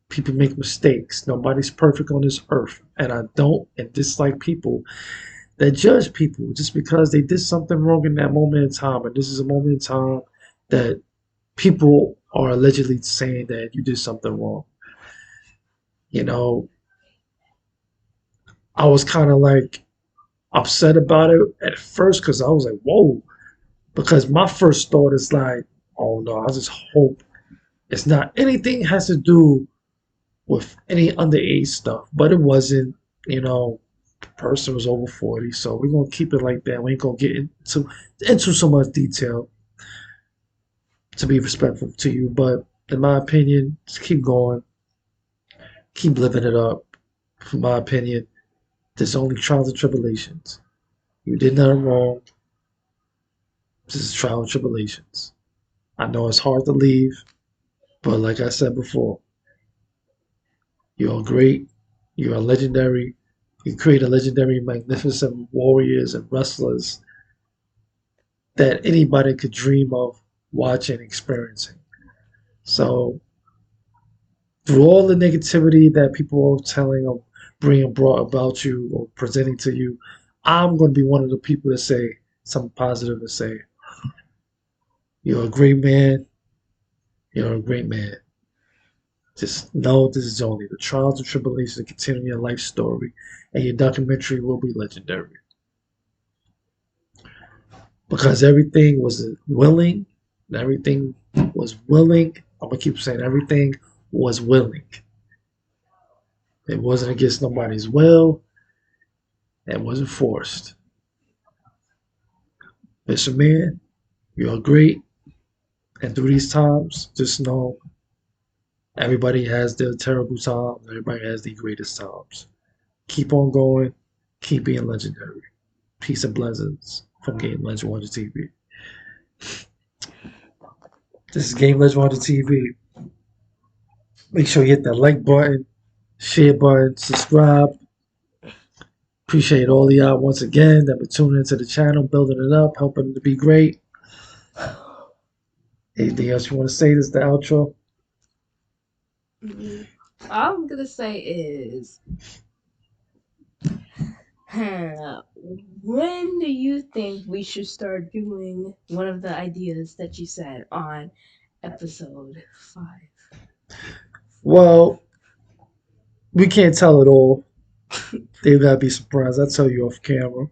People make mistakes. Nobody's perfect on this earth. And I don't and dislike people that judge people just because they did something wrong in that moment in time. And this is a moment in time that people are allegedly saying that you did something wrong. You know, I was kind of like upset about it at first because I was like, whoa, because my first thought is like, oh no, I just hope it's not anything has to do with any underage stuff, but it wasn't. You know, the person was over 40, so we're gonna keep it like that. We ain't gonna get into so much detail to be respectful to you, but in my opinion, just keep going, keep living it up. In my opinion, there's only trials and tribulations. You did nothing wrong. This is trials and tribulations. I know it's hard to leave, but like I said before, you're great. You're legendary. You create a legendary, magnificent warriors and wrestlers that anybody could dream of watching, experiencing. So, through all the negativity that people are telling or bringing brought about you or presenting to you, I'm going to be one of the people to say something positive to say, you're a great man. You're a great man. Just know this is only the trials and tribulations that continue your life story, and your documentary will be legendary. Because everything was willing, and everything was willing. I'm gonna keep saying everything was willing. It wasn't against nobody's will. It wasn't forced. Mr. Man, you're great. And through these times, just know everybody has their terrible times. Everybody has the greatest times. Keep on going. Keep being legendary. Peace and blessings from Game Legend Wonder TV. This is Game Legend Wonder TV. Make sure you hit that like button, share button, subscribe. Appreciate all of y'all once again that were tuning into the channel, building it up, helping it to be great. Anything else you want to say? This is the outro. All I'm gonna say is, when do you think we should start doing one of the ideas that you said on episode 5? Well, we can't tell it all. They gotta be surprised. I'll tell you off camera.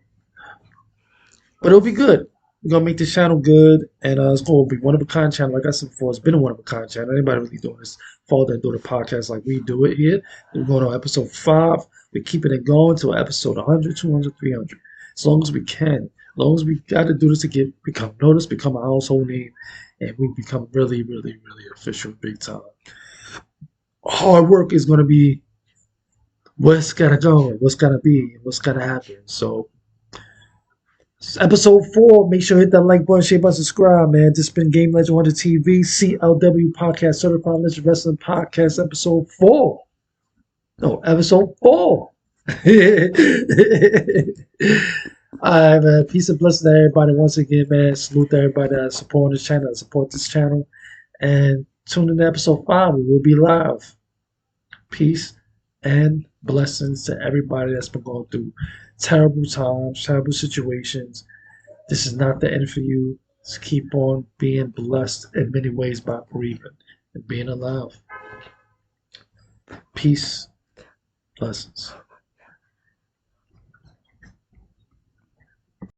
But it'll be good. We're gonna make this channel good, and it's gonna be one of a kind channel. Like I said before, it's been a one of a kind channel. Anybody really doing this, fall that do the podcast like we do it here. We're going on episode 5. We're keeping it going to episode 100, 200, 300. As long as we can. As long as we got to do this to become noticed, become a household name, and we become really, really, really official big time. Hard work is gonna be what's gotta go, what's gotta be, what's gotta happen. So episode 4. Make sure to hit that like button, share button, subscribe, man. This has been Game Legend Wonder TV, CLW Podcast, Certified Legend Wrestling Podcast, episode 4. No, episode 4. Alright, man. Peace and blessings to everybody once again, man. Salute to everybody that support this channel, support this channel. And tune in to episode 5. We will be live. Peace and blessings to everybody that's been going through terrible times, terrible situations. This is not the end for you. Just keep on being blessed in many ways by breathing and being alive. Peace, blessings.